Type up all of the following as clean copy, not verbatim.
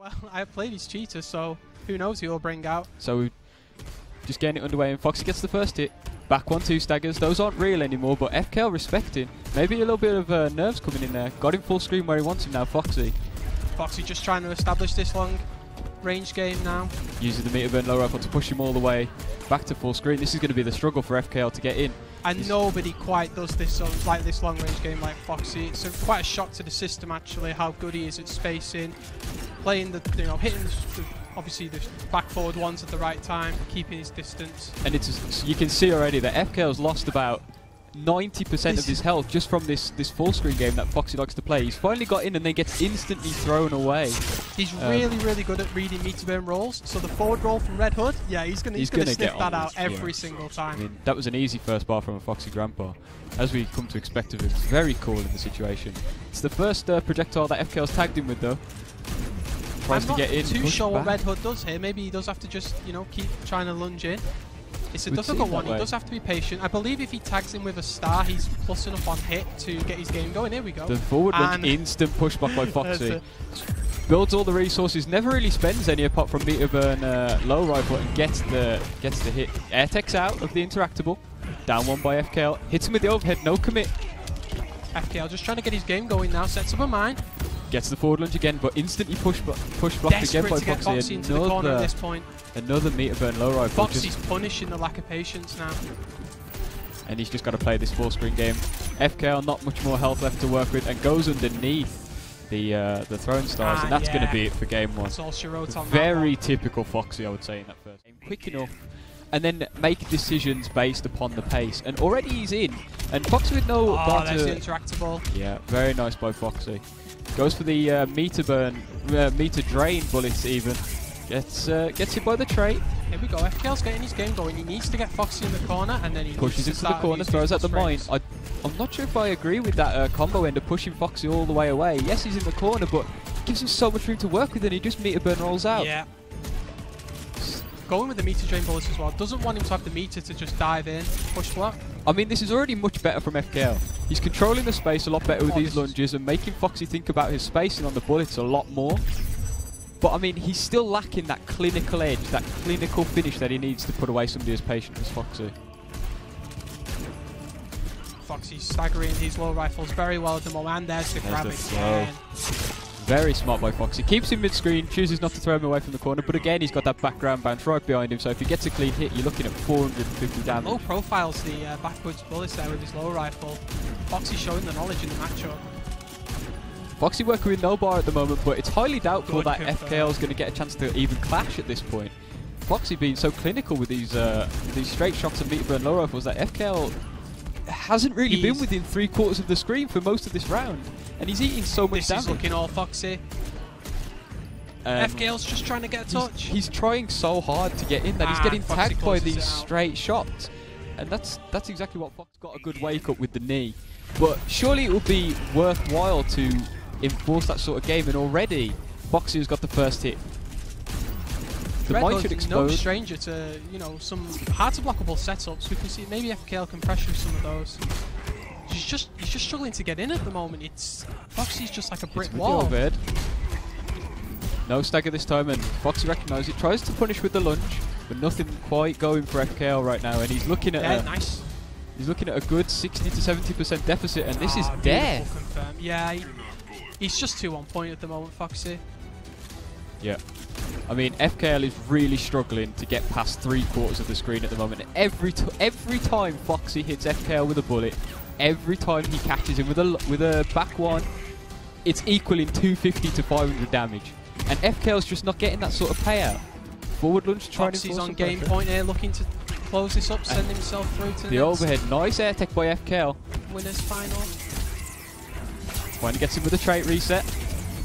Well, I played his cheater, so who knows who he'll bring out. So we're just getting it underway, and Foxy gets the first hit. Back 1-2 staggers. Those aren't real anymore, but FKL respecting. Maybe a little bit of nerves coming in there. Got him full screen where he wants him now, Foxy. Foxy just trying to establish this long range game now. Using the meter burn low rifle to push him all the way back to full screen. This is going to be the struggle for FKL to get in. And nobody quite does this like this long range game like Foxy. It's quite a shock to the system actually how good he is at spacing, playing the hitting obviously the back forward ones at the right time, keeping his distance. And it's you can see already that FKL's lost about 90% of his health just from this full screen game that Foxy likes to play. He's finally got in and then gets instantly thrown away. He's really good at reading meter burn rolls. So the forward roll from Red Hood, yeah, he's gonna sniff that out every single time. I mean, that was an easy first bar from a Foxy Grampa, as we come to expect of him. Very cool in the situation. It's the first projectile that FKL's tagged him with though. Tries to get in. I'm not too sure what Red Hood does here. Maybe he does have to just keep trying to lunge in. It's a difficult one. He does have to be patient. I believe if he tags him with a star, he's plus enough on hit to get his game going. Here we go. The forward lunge, instant pushback by Foxy. Builds all the resources, never really spends any apart from meter burn low rifle, and gets the hit. Air techs out of the interactable. Down one by FKL. Hits him with the overhead, no commit. FKL just trying to get his game going now. Sets up a mine. Gets the forward lunge again, but instantly push blocked again by Foxy. Foxy into the corner at this point. Another meter burn low rifle. Foxy's punishing the lack of patience now. And he's just got to play this full screen game. FKL not much more health left to work with, and goes underneath the throwing stars, and that's going to be it for game one. That's all she wrote on Very typical Foxy, I would say, in that first game. Quick enough, and then make decisions based upon the pace. And already he's in, and Foxy with no bar to... there's the interactable. Yeah, very nice by Foxy. Goes for the meter drain bullets even. Gets hit by the trait. Here we go. FKL's getting his game going. He needs to get Foxy in the corner, and then he pushes into the corner, throws out the mine. I'm not sure if I agree with that combo end of pushing Foxy all the way away. Yes, he's in the corner, but it gives him so much room to work with, and he just meter burn rolls out. Yeah. Going with the meter drain bullets as well. Doesn't want him to have the meter to just dive in, push block. I mean, this is already much better from FKL. He's controlling the space a lot better with these lunges and making Foxy think about his spacing on the bullets a lot more. But I mean, he's still lacking that clinical edge, that clinical finish that he needs to put away somebody as patient as Foxy. Foxy's staggering his low rifles very well at the moment, and there's the grab again. Very smart by Foxy. Keeps him mid-screen, chooses not to throw him away from the corner, but again, he's got that background bounce right behind him, so if he gets a clean hit, you're looking at 450 damage. Low profiles the backwards bullets there with his low rifle. Foxy showing the knowledge in the matchup. Foxy working with no bar at the moment, but it's highly doubtful that FKL is going to get a chance to even clash at this point. Foxy being so clinical with these straight shots and meter burn low rifles that FKL hasn't really been within 3/4 of the screen for most of this round, and he's eating so much damage. This is looking all Foxy. FKL's just trying to get a touch. He's trying so hard to get in that he's getting tagged by these straight shots, and that's exactly what Fox got a good wake up with the knee. But surely it would be worthwhile to enforce that sort of game, and already Foxy has got the first hit. The mine should explode. No stranger to some hard to blockable setups. We can see maybe FKL can pressure some of those. He's just struggling to get in at the moment. Foxy's just like a brick wall. No stagger this time, and Foxy recognises it. Tries to punish with the lunge, but nothing quite going for FKL right now. And he's looking at he's looking at a good 60 to 70% deficit, and this is death. Yeah, he's just too on point at the moment, Foxy. Yeah. I mean, FKL is really struggling to get past 3/4 of the screen at the moment. Every time Foxy hits FKL with a bullet, every time he catches him with a back one, it's equaling 250 to 500 damage. And FKL's just not getting that sort of payout. Forward lunge trying to force on game point here, looking to close this up, send himself through to the overhead. Nice air tech by FKL. Winners final. Trying to get him with a trait reset.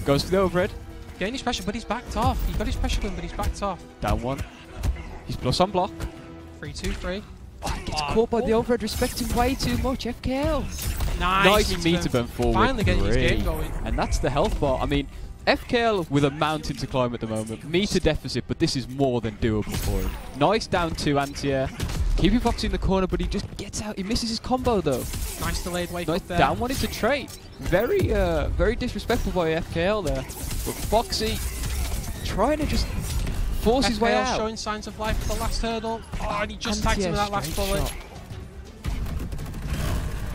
Goes for the overhead. Getting his pressure, but he's backed off. He got his pressure gun, but he's backed off. Down one. He's plus on block. 3-2-3. Oh, he gets caught by the overhead, respecting way too much. FKL. Nice meter burn forward. Finally getting his game going. And that's the health bar. I mean, FKL with a mountain to climb at the moment. Meter deficit, but this is more than doable for him. Nice down 2 anti-air. Keeping Foxy in the corner, but he just gets out. He misses his combo though. Nice delayed wake up there. Down one into trait. Very disrespectful by FKL there. But Foxy trying to just force his way FKL out. showing signs of life for the last hurdle. Oh, and he just tagged him with that last bullet. Shot.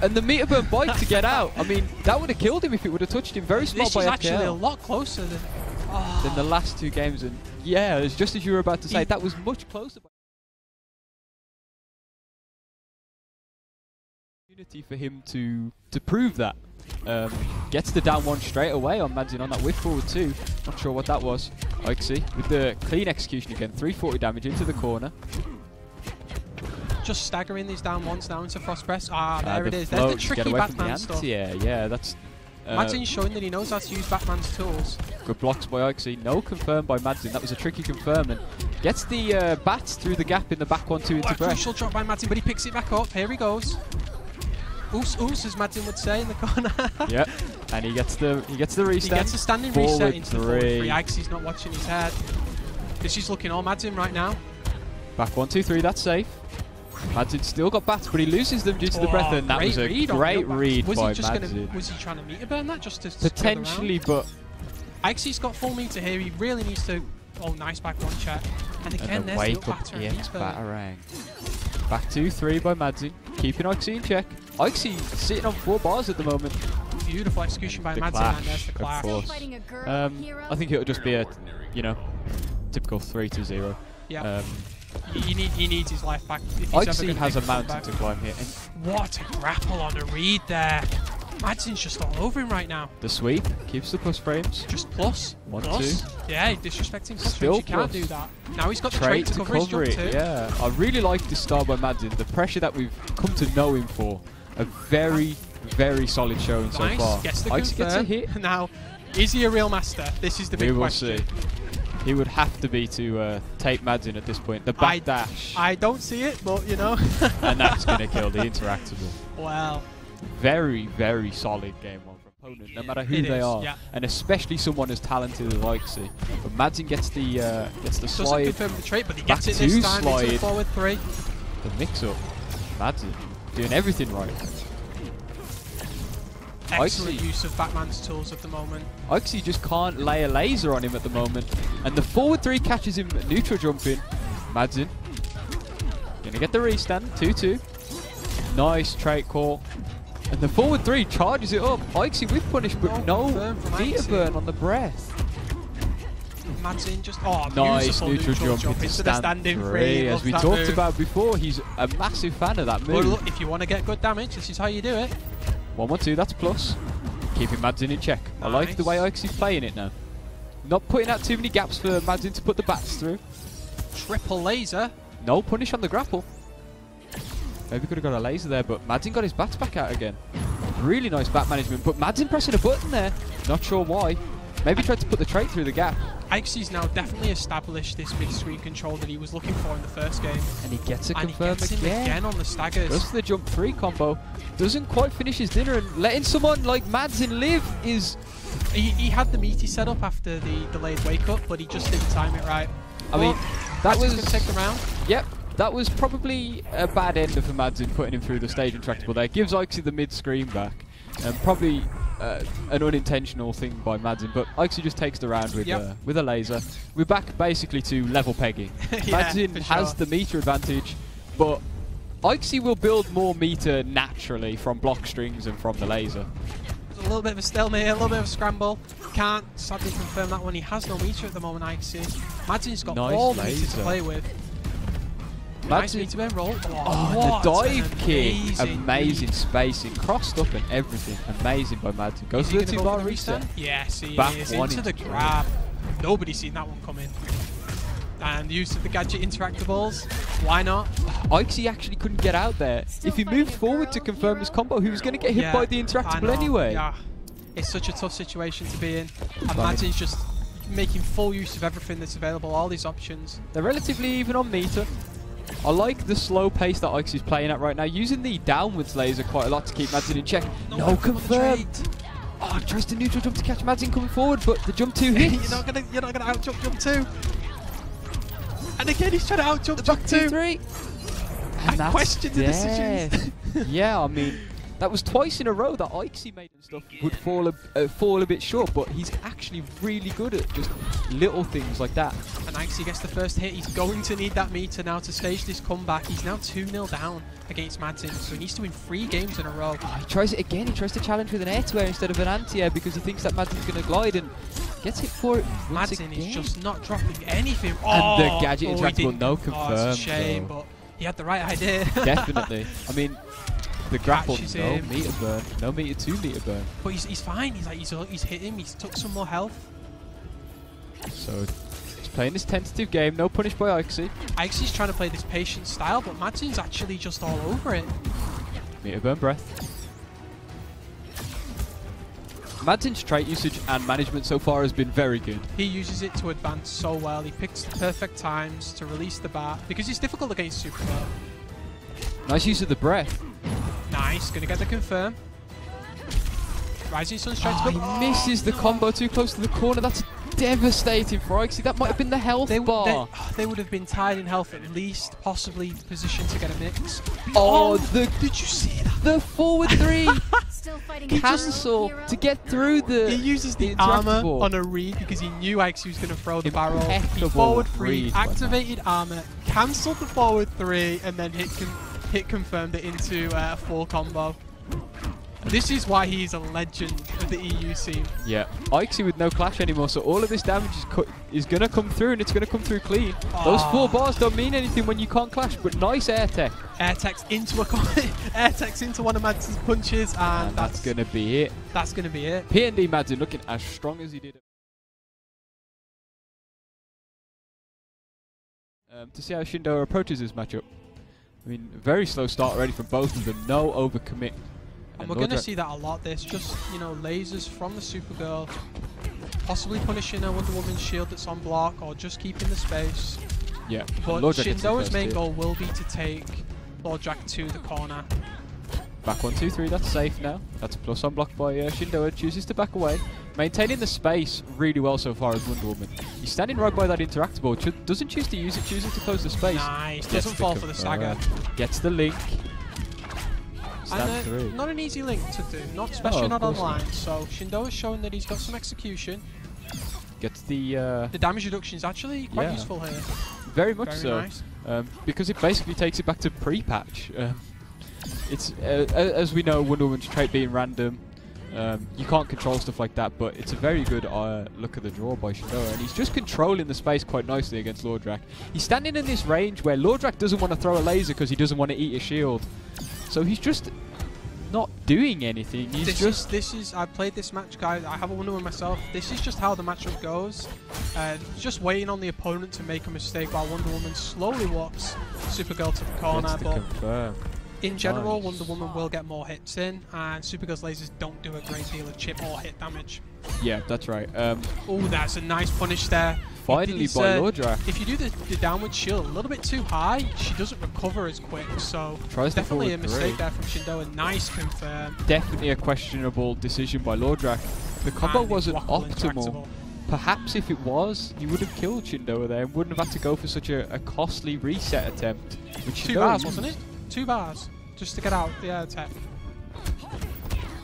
And the meter burn bike to get out. I mean, that would have killed him if it would have touched him. Very smart by FKL. This is actually a lot closer than the last two games. And yeah, it's just as you were about to say, that was much closer. Opportunity for him to prove that. Gets the down one straight away on Madzin on that whip forward too. Not sure what that was. Aixy with the clean execution again. 340 damage into the corner. Just staggering these down ones now into frost press. Ah, there it is. There's the tricky Batman stuff. Yeah, that's... Madzin's showing that he knows how to use Batman's tools. Good blocks by Aixy. No confirm by Madzin. That was a tricky confirm. And gets the bats through the gap in the back 1-2 into breath. Crucial drop by Madzin, but he picks it back up. Here he goes. Oos, oos, as Madzin would say in the corner. Yep, and he gets the restand. He gets a standing reset into the forward three. Aixy's not watching his head. This is looking all Madzin right now. Back 1-2-3, that's safe. Madzin still got bats, but he loses them due to the breath, and that was a great read by Madzin. Was he trying to meter burn that just to potentially, but Aixy's got full meter here. He really needs to. Oh, nice back one check. And again, there's the batarang. Back 2-3 by Madzin, keeping Aixy in check. Aixy sitting on 4 bars at the moment. Beautiful execution by Madzin, and there's the clash. Of course. I think it'll just be a, typical 3-0. Yeah. He needs his life back. Aixy has a mountain to climb here. And what a grapple on a read there. Madzin's just all over him right now. The sweep keeps the plus frames. Just plus. 1-2. Yeah, disrespecting plus frames. You can't do that. Now he's got the trait to cover his jump too. Yeah, I really like this style by Madzin. The pressure that we've come to know him for. A very, very solid showing so far. Aixy gets a hit. Now, is he a real master? This is the big question. We will see. He would have to be to take Madzin at this point. The back dash. I don't see it, but and that's going to kill the interactable. Wow. Very, very solid game one from opponent, no matter who they are, and especially someone as talented as Aixy. But Madzin gets the slide. Doesn't confirm the trait, but he gets it this time into the forward 3. The mix-up. Madzin doing everything right. Excellent use of Batman's tools at the moment. Aixy just can't lay a laser on him at the moment. And the forward 3 catches him neutral jumping. Madzin gonna get the restand. 2-2. Nice trait call. And the forward 3 charges it up. Aixy with punish, but no meter burn on the breath. Madzin just nice neutral jump into standing 3. As we talked about before, he's a massive fan of that move. Well, look, if you want to get good damage, this is how you do it. 1-1-2, that's plus. Keeping Madzin in check. Nice. I like the way Aixy's playing it now. Not putting out too many gaps for Madzin to put the bats through. Triple laser. No punish on the grapple. Maybe could have got a laser there, but Madzin got his bats back out again. Really nice bat management, but Madzin pressing a button there. Not sure why. Maybe tried to put the trait through the gap. Aixy's now definitely established this mid-screen control that he was looking for in the first game. And he gets a confirm again on the staggers. Goes for the jump 3 combo. Doesn't quite finish his dinner, and letting someone like Madzin live is... He had the meaty set up after the delayed wake up, but he just didn't time it right. I mean, that was... going to take the round. Yep. That was probably a bad ender for Madzin, putting him through the stage intractable there. Gives Aixy the mid-screen back. And probably an unintentional thing by Madzin, but Aixy just takes the round with a laser. We're back basically to level pegging. Madzin has the meter advantage, but Aixy will build more meter naturally from block strings and from the laser. There's a little bit of a stalemate, a little bit of a scramble. Can't sadly confirm that one. He has no meter at the moment, Aixy. Madzin's got all the meter to play with. Nice meter burn roll. Oh, the dive kick. Amazing spacing. Crossed up and everything. Amazing by Madzin. Goes to the 2-bar reset. Yes, he is. Into the grab. Nobody's seen that one coming. And the use of the gadget interactables. Why not? Aixy actually couldn't get out there. If he moved forward to confirm his combo, he was going to get hit by the interactable anyway. Yeah. It's such a tough situation to be in. And Madzin's just making full use of everything that's available, all these options. They're relatively even on meter. I like the slow pace that Aixy's playing at right now, using the downwards laser quite a lot to keep Madzin in check. No confirmed. Oh, tries to neutral jump to catch Madzin coming forward, but the jump 2 hits. you're not gonna out jump 2. And again, he's trying to out jump 2. And I question the decisions. decisions. Yeah, I mean, That was twice in a row that Aixy made and stuff would fall a bit short, but he's actually really good at just little things like that. And Aixy gets the first hit. He's going to need that meter now to stage this comeback. He's now 2-0 down against Madzin, so he needs to win 3 games in a row. Oh, he tries it again. He tries to challenge with an air-to-air instead of an anti-air because he thinks that Madzin's going to glide and gets hit for it. Madzin is just not dropping anything. And the gadget interactable, no confirm. Oh, it's a shame, but he had the right idea. Definitely. I mean, the grapple, no him. meter burn, no meter 2 meter burn. But he's fine. He's hit him. He's took some more health. So he's playing this tentative game. No punish by Aixy. Aixy's trying to play this patient style, but Madzin's actually just all over it. Meter burn breath. Madzin's trait usage and management so far has been very good. He uses it to advance so well. He picks the perfect times to release the bar because it's difficult against Supergirl. Nice use of the breath. Nice, gonna get the confirm. Rising Sun strikes. He misses the combo too close to the corner. That's devastating for Aixy. That might have been the health bar. They would have been tied in health at least, possibly positioned to get a mix. Oh, did you see that? The forward 3 cancel to get through the. He uses the armor on a read because he knew Aixy was going to throw the barrel. He forward 3, activated armor, cancelled the forward 3, and then hit confirmed it into a 4 combo. This is why he's a legend of the EU scene. Yeah, Aixy with no clash anymore, so all of this damage is going to come through, and it's going to come through clean. Those 4 bars don't mean anything when you can't clash, but nice air tech. Air techs into air techs into one of Madzin's punches, and that's going to be it. That's going to be it. P&D Madzin looking as strong as he did. To see how Shyndoa approaches this matchup. I mean, very slow start already from both of them. No overcommit. And we're going to see that a lot. There's just, you know, lasers from the Supergirl, possibly punishing a Wonder Woman's shield that's on block, or just keeping the space. Yeah. But Shyndoa's main goal will be to take Lordrak to the corner. Back 1, 2, 3. That's safe now. That's a plus on block by Shyndoa. Chooses to back away. Maintaining the space really well so far as Wonder Woman. He's standing right by that interactable. Doesn't choose to use it. Chooses to close the space. Nice. Doesn't fall for the stagger. Gets the link. And not an easy link to do, especially not online. So Shyndoa's showing that he's got some execution. Gets the damage reduction is actually quite useful here. Very much so. Nice. Because it basically takes it back to pre-patch. It's as we know, Wonder Woman's trait being random. You can't control stuff like that, but it's a very good look at the draw by Shyndoa, and he's just controlling the space quite nicely against Lordrak. He's standing in this range where Lordrak doesn't want to throw a laser because he doesn't want to eat a shield. So he's just not doing anything. I played this match, guys. I have a Wonder Woman myself. This is just how the matchup goes. Just waiting on the opponent to make a mistake while Wonder Woman slowly walks Supergirl to the corner. But in general, Wonder Woman will get more hits in, and Supergirl's lasers don't do a great deal of chip or hit damage. Yeah, that's right. Oh, that's a nice punish there. Finally by Lordrak. If you do the downward shield a little bit too high, she doesn't recover as quick, so definitely a mistake there from Shyndoa. Nice confirm. Definitely a questionable decision by Lordrak. The combo wasn't optimal. Perhaps if it was, he would have killed Shyndoa there and wouldn't have had to go for such a costly reset attempt. 2 bars, wasn't it? 2 bars, just to get out the air attack.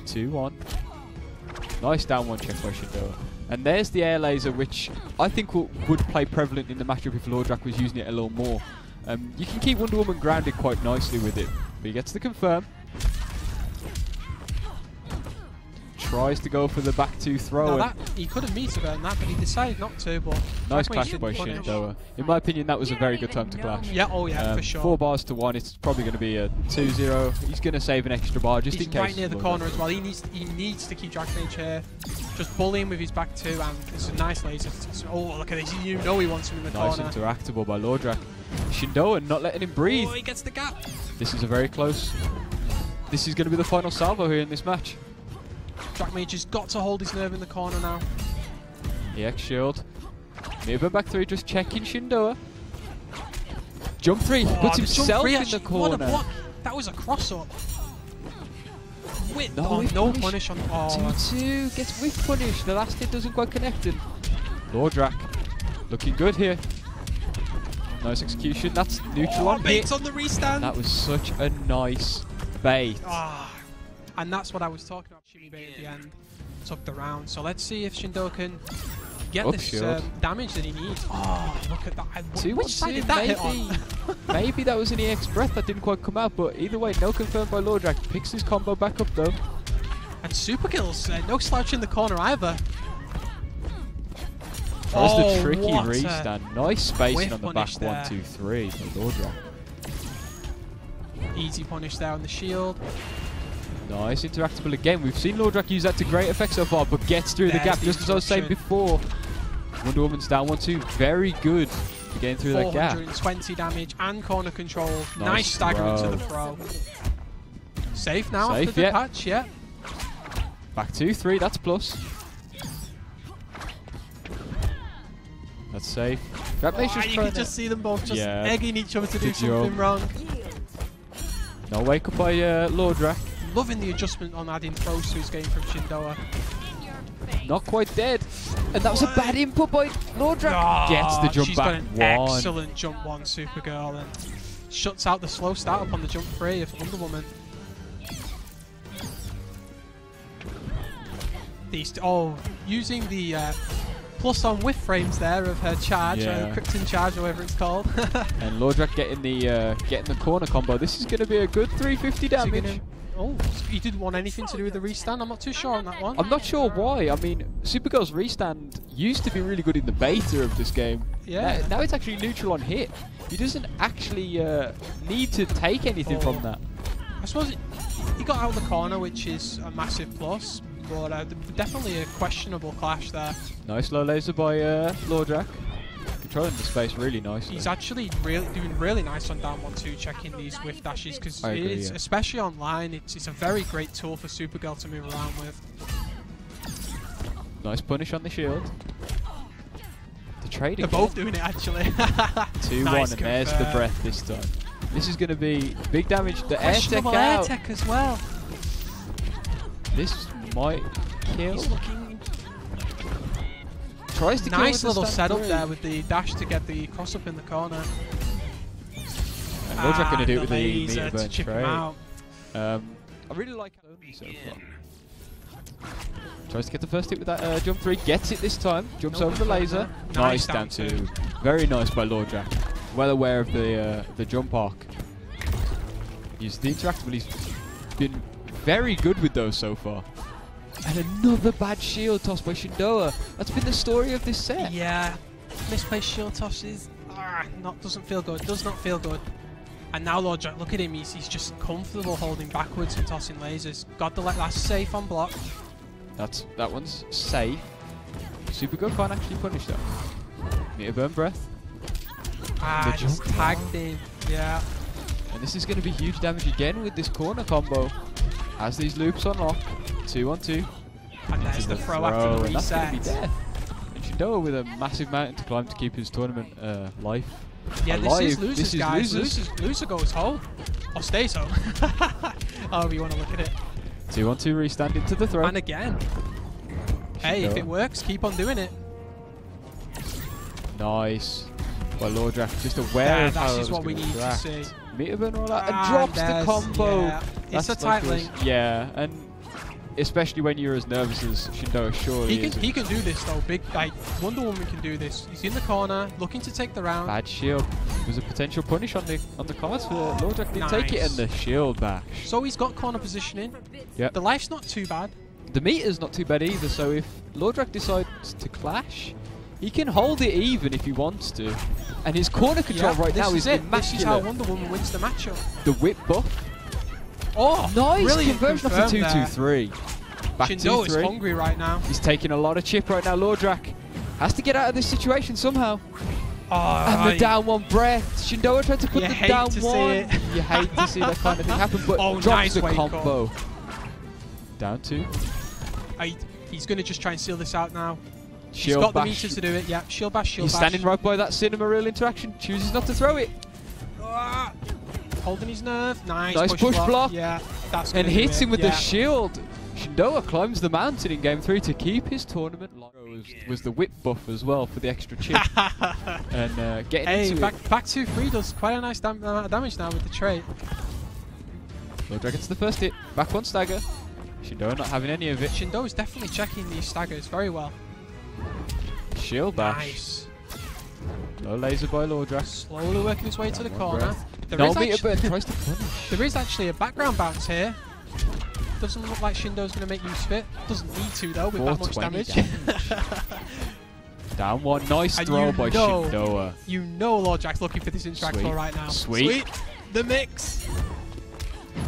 2-1. Nice down 1 check by Shyndoa. And there's the air laser, which I think would play prevalent in the matchup if Lordrak was using it a little more. You can keep Wonder Woman grounded quite nicely with it. But he gets the confirm. Tries to go for the back 2 throw. He could have meter burned that, but he decided not to. But nice clash by Shyndoa. In my opinion, that was a very good time to clash. Yeah, for sure. 4 bars to 1. It's probably going to be a 2-0. He's going to save an extra bar just in case. He's right near the corner as well. He needs to keep Dragon Mage here. Just bullying with his back 2, and it's a nice laser. Oh, look at this. You know he wants him in the corner. Nice interactable by Lordrak. Shyndoa not letting him breathe. Oh, he gets the gap. This is a very close. This is going to be the final salvo here in this match. Dragon Mage has got to hold his nerve in the corner now. EX shield. Moving back 3, just checking Shyndoa. Jump 3, puts himself in the corner. What a block. That was a cross-up. No punish on... 2-2, gets whiff punish. The last hit doesn't quite connect him. Lordrak looking good here. Nice execution. That's neutral on hit. On the restand. That was such a nice bait. And that's what I was talking about. Shimmy bait at the end took the round. So let's see if Shyndoa can get this damage that he needs. Oh, look at that. Which side did that hit on? Maybe that was an EX breath that didn't quite come out, but either way, no confirmed by Lordrak. Picks his combo back up though. And Supergirl's no slouch in the corner either. Tries the tricky restand. Nice spacing on the back 1, 2, 3 for Lordrak. Easy punish there on the shield. Nice interactable again. We've seen Lordrak use that to great effect so far, but gets through the gap just as I was saying before. Wonder Woman's down 1, 2. Very good for getting through that gap. 420 damage and corner control. Nice stagger into the throw. Safe now after the patch, yeah. Back 2, 3, that's plus. That's safe. You can just see them both just egging each other to do something wrong. No wake up by Lordrak. Loving the adjustment on adding throws to his game from Shyndoa. Not quite dead. And that was a bad input by Lordrak. Gets the jump she's back. She's got an excellent jump 1, Supergirl, and shuts out the slow start up on the jump 3 of Wonder Woman. Using the plus on whiff frames there of her charge, Krypton charge, or whatever it's called. And Lordrak getting the corner combo. This is going to be a good 350 damage. He didn't want anything to do with the restand. I'm not too sure on that one. I'm not sure why. I mean, Supergirl's restand used to be really good in the beta of this game. Yeah. Now it's actually neutral on hit. He doesn't actually need to take anything from that. I suppose he got out of the corner, which is a massive plus. But definitely a questionable clash there. Nice low laser by Lordrak. Controlling the space really nicely. He's actually doing really nice on down 1, 2, checking these whiff dashes, because especially online, it's a very great tool for Supergirl to move around with. Nice punish on the shield. The trade They're both doing it actually. 2-1 nice and there's the breath this time. This is going to be big damage. The air tech out. Air tech as well. This might kill. He's looking. Tries to nice little setup there with the dash to get the cross up in the corner. And Lordrak going to do it with the meter burn trade. I really like it so far. Tries to get the first hit with that jump 3. Gets it this time. Jumps over the laser. Nice down 2. Very nice by Lordrak. Well aware of the jump arc. He's the interactable. He's been very good with those so far. And another bad shield toss by Shyndoa. That's been the story of this set. Yeah, misplaced shield tosses doesn't feel good. Does not feel good. And now Lordrak, look at him. He's just comfortable holding backwards and tossing lasers. Got the last safe on block. That one's safe. Supergirl can't actually punish that. Meter burn breath. Just tagged in. Yeah. And this is going to be huge damage again with this corner combo. As these loops unlock. 2 on 2. And there's the throw after the reset. That's going to be death. And Shyndoa with a massive mountain to climb to keep his tournament life. Yeah, alive. This is losers, guys. Loser goes home. Or stays home. However you want to look at it. 2 on 2 restand into the throw. And again. Hey, if it works, keep on doing it. Nice. Well, Lordrak just aware of how this is what we need to see. Meter burn all that and drops the combo. Yeah. It's a tight link. Yeah, and especially when you're as nervous as Shyndoa surely is. He can do this though. Wonder Woman can do this. He's in the corner, looking to take the round. Bad shield. There's a potential punish on the cards for Lordrak. Didn't take it, and the shield bash. So he's got corner positioning. Yep. The life's not too bad. The meter's not too bad either. So if Lordrak decides to clash, he can hold it even if he wants to. And his corner control right now is immaculate. This is how Wonder Woman wins the matchup. The whip buff. Oh, nice conversion of the 2-2-3. Back Shyndoa is hungry right now. He's taking a lot of chip right now. Lordrak has to get out of this situation somehow. And the down 1 breath. Shyndoa tried to put the down 1. You hate to see that kind of thing happen, but drops the combo. Down 2. He's going to just try and seal this out now. Shield He's got bash. the meter to do it. Yeah, shield bash, shield bash. He's standing right by that cinema real interaction. Chooses not to throw it. Holding his nerve. Nice push block. Yeah, that's and hits him with the shield. Shyndoa climbs the mountain in game 3 to keep his tournament. Was the whip buff as well for the extra chip. And getting into it. Back 2-3 does quite a nice damage now with the trait. Lordrak gets the first hit. Back 1 stagger. Shyndoa not having any of it. Shyndoa is definitely checking these staggers very well. Shield bash. Nice. Low laser by Lordrak. Slowly working his way to the corner. No meter burn tries to punish. There is actually a background bounce here. Doesn't look like Shyndoa's going to make use of it. Doesn't need to though with that much damage. Down one. Nice throw by Shyndoa. You know Lordrak's looking for this interactable right now. Sweet. The mix.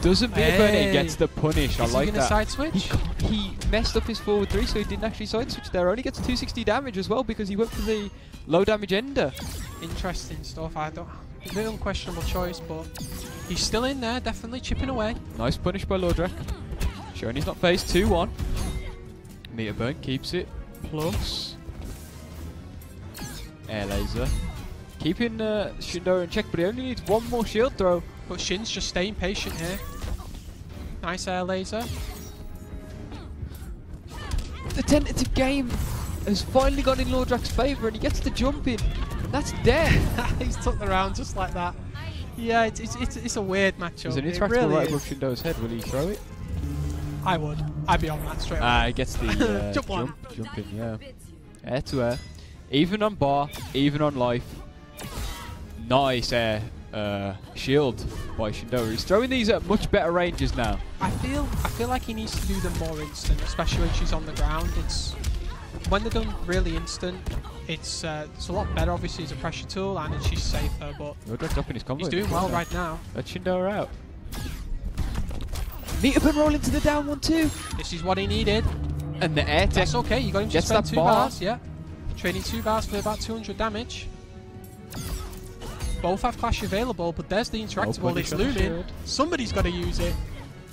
Doesn't meter burn it, gets the punish. I like that. Side switch? He messed up his forward 3, so he didn't actually side switch there. Only gets 260 damage as well because he went for the low damage ender. Interesting stuff. A bit unquestionable choice, but he's still in there, definitely chipping away. Nice punish by Lordrak. Showing he's not phased. 2-1. Meter burn keeps it. Plus air laser. Keeping Shyndoa in check, but he only needs one more shield throw. But Shin's just staying patient here. Nice air laser. The tentative game has finally gone in Lordrak's favour, and he gets the jump in, and that's dead. He's took the round just like that. Yeah, it's a weird matchup. There's an interactable right above Shyndoa's head. Will he throw it? I would. I'd be on that straight away. He gets the jump in, yeah. Air to air. Even on bar, even on life. Nice air shield by Shyndoa. He's throwing these at much better ranges now. I feel like he needs to do them more instant, especially when she's on the ground. It's when they're done really instant, it's a lot better obviously as a pressure tool, and she's safer, but Lordrak's up in his combo. He's doing well right now. Let Shyndoa out. Meter burn roll into the down 1-2. This is what he needed. And the air tech. That's okay, you got him to spend that 2 bars, yeah. Trading 2 bars for about 200 damage. Both have clash available, but there's the interactable. It's looming. Somebody's got to use it.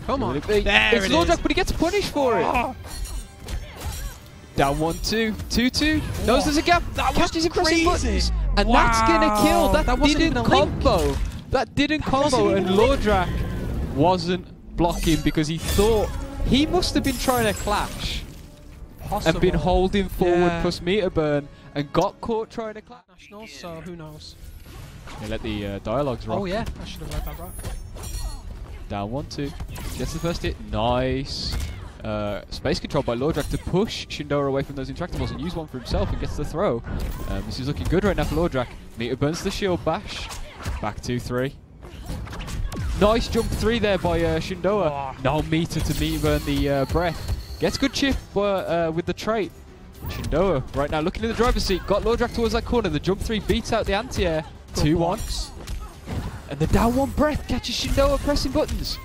Come on. There it's Lordrak, but he gets punished for it. Down 1-2. 2-2. Knows there's a gap. Catches him pressing buttons. And that's going to kill. That didn't combo. That didn't combo. And Lordrak wasn't blocking because he thought he must have been trying to clash. And been holding forward plus meter burn and got caught trying to clash. Nationals, so who knows? They let the dialogues rock. Oh yeah, I should have read that right. Down 1-2. Gets the first hit. Nice. Space control by Lordrak to push Shyndoa away from those interactables and use one for himself and gets the throw. This is looking good right now for Lordrak. Meter burns the shield bash. Back 2-3. Nice jump 3 there by Shyndoa. No meter to meter burn the breath. Gets good chip with the trait. Shyndoa right now looking in the driver's seat. Got Lordrak towards that corner. The jump 3 beats out the anti-air. 2-1. And the down 1 breath catches Shyndoa pressing buttons.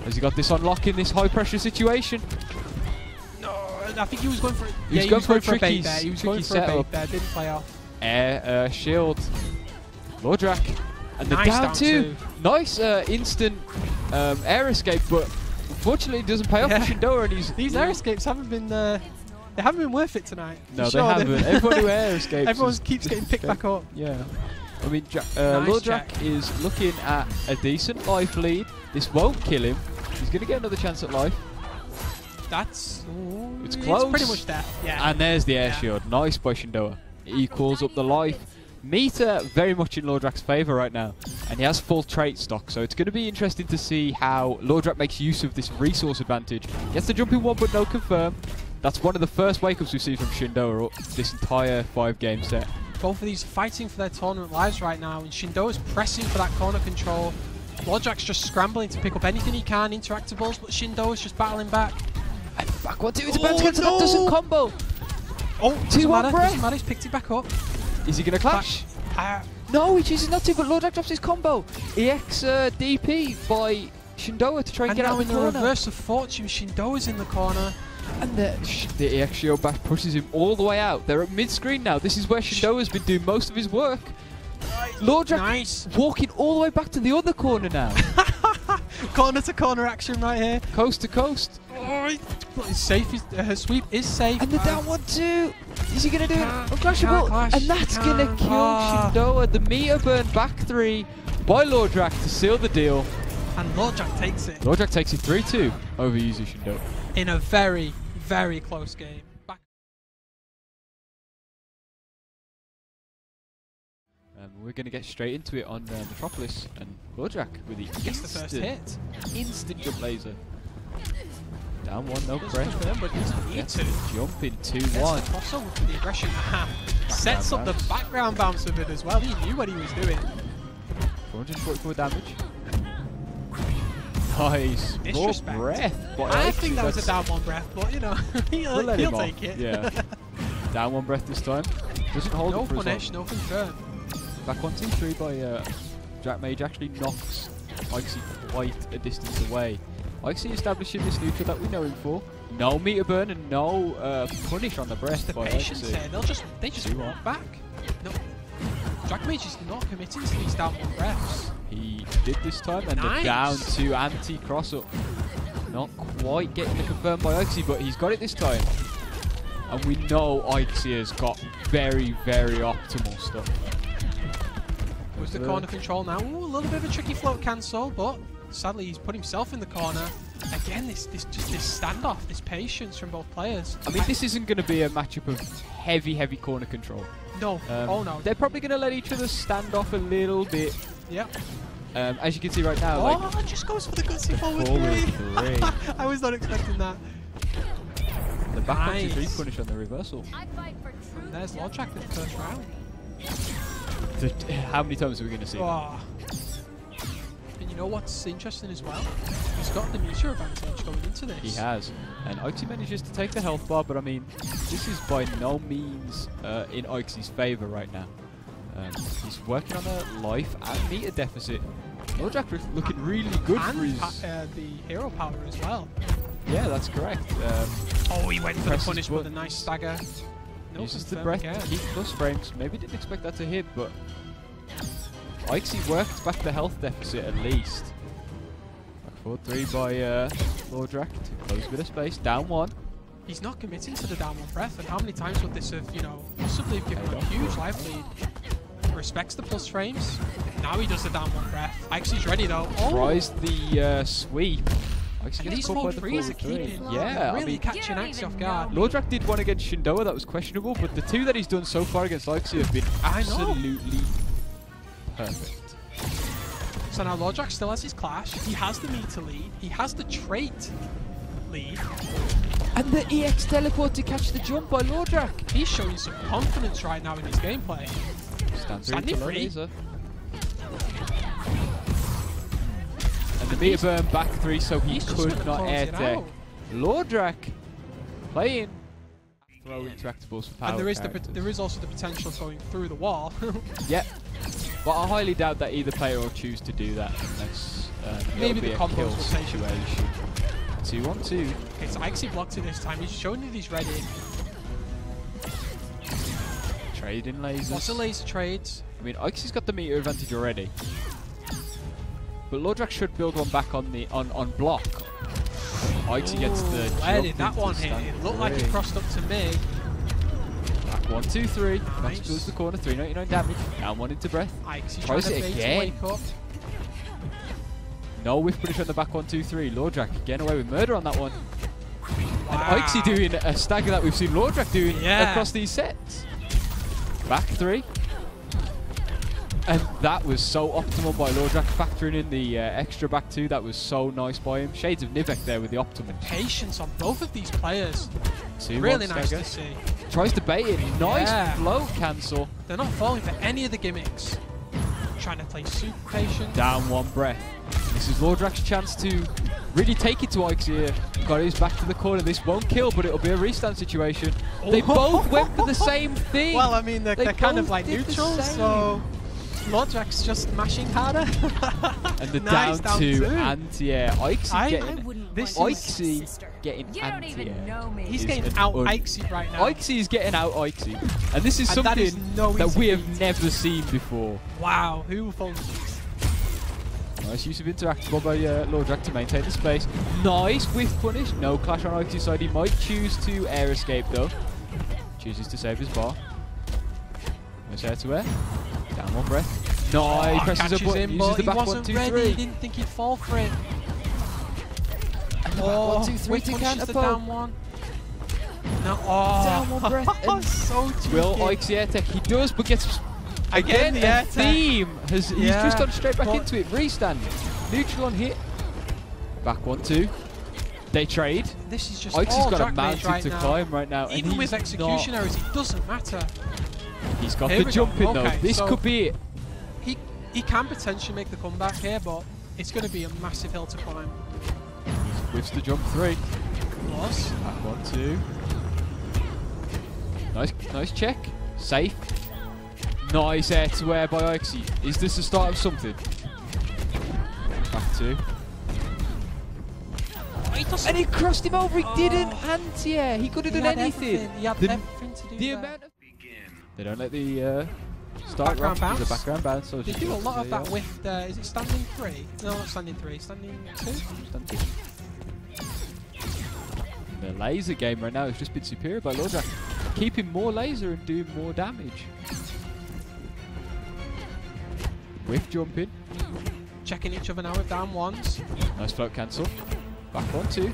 Has he got this on lock in this high pressure situation? No, I think he was going for he was going for a bait there. He was going for a bait there. Didn't play off. Air shield. Lordrak. And the down 2. Nice instant air escape, but unfortunately it doesn't pay off for Shyndoa, and these air escapes haven't been they haven't been worth it tonight. No, they haven't. Everyone who air escapes. Everyone keeps getting picked back up. Yeah. I mean, Lordrak is looking at a decent life lead. This won't kill him. He's going to get another chance at life. It's close. It's pretty much there. Yeah. And there's the air shield. Nice by Shyndoa. Equals up the life. Meter very much in Lordrak's favour right now, and he has full trait stock, so it's going to be interesting to see how Lordrak makes use of this resource advantage. Gets the jumping one but no confirm. That's one of the first wake-ups we've seen from Shyndoa this entire 5-game set. Both of these are fighting for their tournament lives right now, and Shyndoa's pressing for that corner control. Lordrak's just scrambling to pick up anything he can, interactables, but Shyndoa's just battling back. And back 1-2, it's about to get to that doesn't combo. Oh, doesn't matter, he's picked it back up. Is he going to clash? No, he chooses not to, but Lordrak drops his combo. EX DP by Shyndoa to try and get out of the corner. And now in the reverse of fortune, Shyndoa's in the corner. And the EX shield bash pushes him all the way out. They're at mid-screen now. This is where Shyndoa's been doing most of his work. Lordrak walking all the way back to the other corner now. Corner to corner action right here. Coast to coast. Oh, it's safe. Her sweep is safe. And the down 1-2. Is he going to do it? Unclashable. And that's going to kill Shyndoa. The meter burn back 3 by Lordrak to seal the deal. And Lordrak takes it. Lordrak takes it 3-2 over YUZU Shyndoa. In a very, very close game. We're going to get straight into it on Metropolis, and Lordrak with the first hit. Instant jump laser. Down one, no breath. But he doesn't need to. Jump in 2-1. Crossover with the aggression. Sets up the background bounce with it as well. He knew what he was doing. 444 damage. Nice. More breath. I think that was a down one breath, but you know, he'll take it. Yeah. Down one breath this time. Doesn't hold it for no punish, no confirm. Back 1-2-3 by Jack Mage actually knocks Aixy quite a distance away. Aixy establishing this neutral that we know him for. No meter burn and no punish on the breath. The patience there, they just walk back. No, Jack Mage is not committing to these down one breaths. He did this time, and the down to anti-cross up. Not quite getting it confirmed by Aixy, but he's got it this time. And we know Aixy has got very, very optimal stuff. Was the corner control now? Ooh, a little bit of a tricky float cancel, but sadly he's put himself in the corner. Again, this standoff, this patience from both players. I mean, this isn't going to be a matchup of heavy corner control. No, oh no. They're probably going to let each other stand off a little bit. Yep. As you can see right now, like, just goes for the gutsy forward three. I was not expecting that. The back 1-2-3 punish on the reversal. And there's Lordrak with the first round. How many times are we going to see that? And you know what's interesting as well? He's got the meter advantage going into this. He has. And Aixy manages to take the health bar, but I mean, this is by no means in Aixy's favour right now. He's working on a life and meter deficit. Lordrak looking really good for his... the hero power as well. Yeah, that's correct. He went for the punish with a nice stagger. Uses the breath to keep plus frames. Maybe didn't expect that to hit, but Aixy worked back the health deficit at least. Back 4-3 by Lordrak to close a bit of space. Down one. He's not committing to the down one breath, and how many times would this have, possibly given him a huge life lead? Respects the plus frames. Now he does the down one breath. Aixy's ready though. Tries the sweep. And these 4-3s are keeping, really catching Aixy off guard. Lordrak did one against Shyndoa that was questionable, but the two that he's done so far against Aixy have been absolutely perfect. So now Lordrak still has his clash. He has the meter lead. He has the trait lead. And the EX teleport to catch the jump by Lordrak. He's showing some confidence right now in his gameplay. Standing free. And the meter burn back 3, so he could not air tech. Lordrak playing throw interactables for power. And there is also the potential of going through the wall. Yeah, but I highly doubt that either player will choose to do that unless maybe the combos will take situation. 2-on-2. Okay, so Aixy blocked it this time. He's showing that he's ready. Trading lasers. Lots of laser trades. I mean, Aixy's got the meter advantage already. But Lordrak should build one back on the on block. Aixy gets the where did that one hit? It looked like it crossed up to me. Back 1-2-3. Nice. Goes the corner, 399 damage. Down one into breath. Aixy tries it again. Wake up. No whiff punish on the back 1-2-3. Lordrak getting away with murder on that one. Wow. And Aixy doing a stagger that we've seen Lordrak doing across these sets. Back 3. And that was so optimal by Lordrak, factoring in the extra back 2. That was so nice by him. Shades of Nivek there with the optimum. Patience on both of these players. 2-1 really nice stagger. to see. Tries to bait it. Nice float cancel. They're not falling for any of the gimmicks. Trying to play super patient. Down one breath. This is Lordrak's chance to really take it to Aixy here. Got his back to the corner. This won't kill, but it'll be a restand situation. They both went for the same thing. Well, I mean, they're kind of like neutral, so Lordrak's just mashing harder. And the nice down two anti-air. Aixy getting anti-air. He's getting out Aixy right now. Aixy is getting out Aixy. And this is something that we have never seen before. Wow, who thought? Nice use of interactable by Lordrak to maintain the space. Nice whiff punish. No clash on Aixy's side. He might choose to air escape though. Chooses to save his bar. Nice air to air. Down one breath. Nice. Presses a button. Uses the back 1-2-3. He didn't think he'd fall for it. Oh, 1-2-3 to counter down one. No. Down one breath. So cheeky. Will Aixy air tech? He does, but gets again the air theme. He's just gone straight back into it. Restand. Neutral on hit. Back 1-2. They trade. This is just Aixy's all got a Jack mountain right to now. climb right now. Even and with execution errors, it doesn't matter. He's got Here the jump in though. Okay, This so could be it. He can potentially make the comeback here, but it's going to be a massive hill to climb. Whiffs the jump 3. Loss. Back 1, 2. Nice check. Safe. Nice air to air by Aixy. Is this the start of something? Back 2. And he crossed him over. He didn't anti-air. He could have done anything. He had everything to do the there. amount of they don't let the start background bounce. The background bounce. So they do a lot of that with the. Is it standing 3? No, not standing 3. Standing 2. Standing 2. The laser game right now has just been superior by Lordrak. Keeping more laser and doing more damage. Whiff jumping. Checking each other now with down ones. Nice float cancel. Back 1, 2.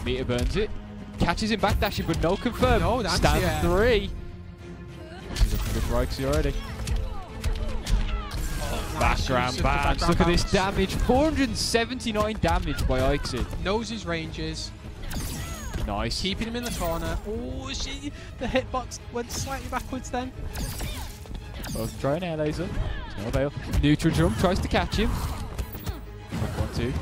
Meter burns it. Catches him back dashing, but no confirm. No, that's stand 3. He's looking good for Aixy already. Oh, Background bounce. Look at this damage. 479 damage by Aixy. Knows his ranges. Nice. Keeping him in the corner. Oh, the hitbox went slightly backwards then. Both try an air laser. No avail. Neutral jump tries to catch him. Back 1, 2.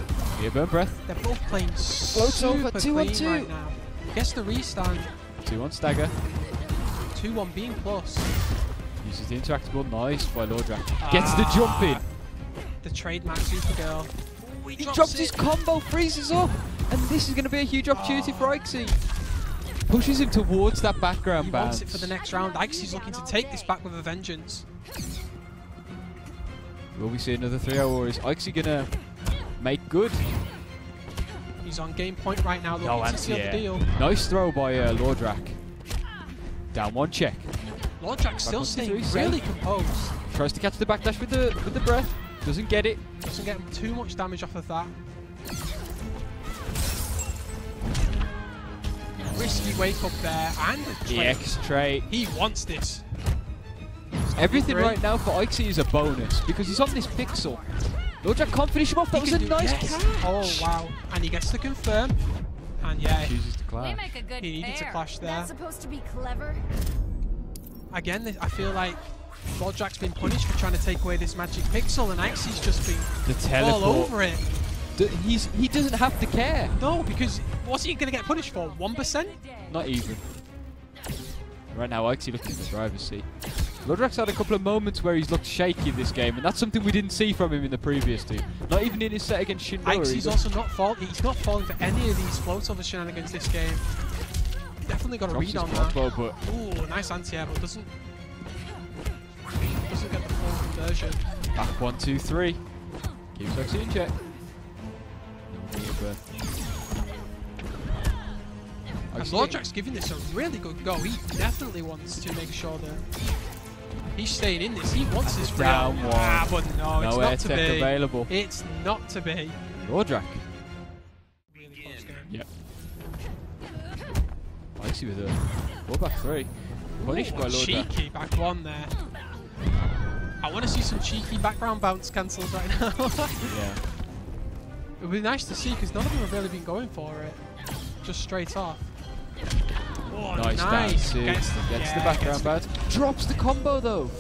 Here, burn breath. They're both playing Floats over. super 2 on clean 2. right now. Gets the restand. 2 on stagger. 2-1 being plus. Uses the interactable. Nice by Lordrak. Gets the jump in. The trademark Supergirl. Oh, He drops his combo, freezes up. And this is going to be a huge opportunity for Aixy. Pushes him towards that background bounce. He wants it for the next round. Aixy's looking to take this back with a vengeance. Will we see another 3-hour war? Is Aixy going to make good? He's on game point right now. No Looking to seal the deal. Nice throw by Lordrak. Down 1 check. Lordrak still staying really composed. Tries to catch the backdash with the breath. Doesn't get it. Doesn't get too much damage off of that. Risky wake up there and the X trait. He wants this. Everything right now for Aixy is a bonus because he's on this pixel. Lordrak can't finish him off. That was a nice catch. Oh wow! And he gets to confirm. And yeah, chooses to clash. He needed to clash there. That's supposed to be clever. Again, I feel like Lordrak's been punished for trying to take away this magic pixel, and Aixy's just been all over it. He doesn't have to care. No, because what's he going to get punished for? 1%? Not even. Right now, Aixy looking in the driver's seat. Lordrak's had a couple of moments where he's looked shaky in this game, and that's something we didn't see from him in the previous two. Not even in his set against Shyndoa. Aixy's also not falling. He's not falling for any of these float over shenanigans this game. Definitely got a read on that. Ooh, nice anti-air, but doesn't get the full conversion. Back 1, 2, 3. Keeps Aixy in check. And Lordrak's giving this a really good go. He definitely wants to make sure that he's staying in this. He wants this down one. Ah, but no, it's not to be. Available. It's not to be. Lordrak. Really close game. Yep. Aixy with a 4-back 3. Punished by Lordrak. Cheeky back 1 there. I want to see some cheeky background bounce cancels right now. Yeah. It would be nice to see because none of them have really been going for it. Just straight off. Oh, nice. Gets the background bounce. Drops the combo though.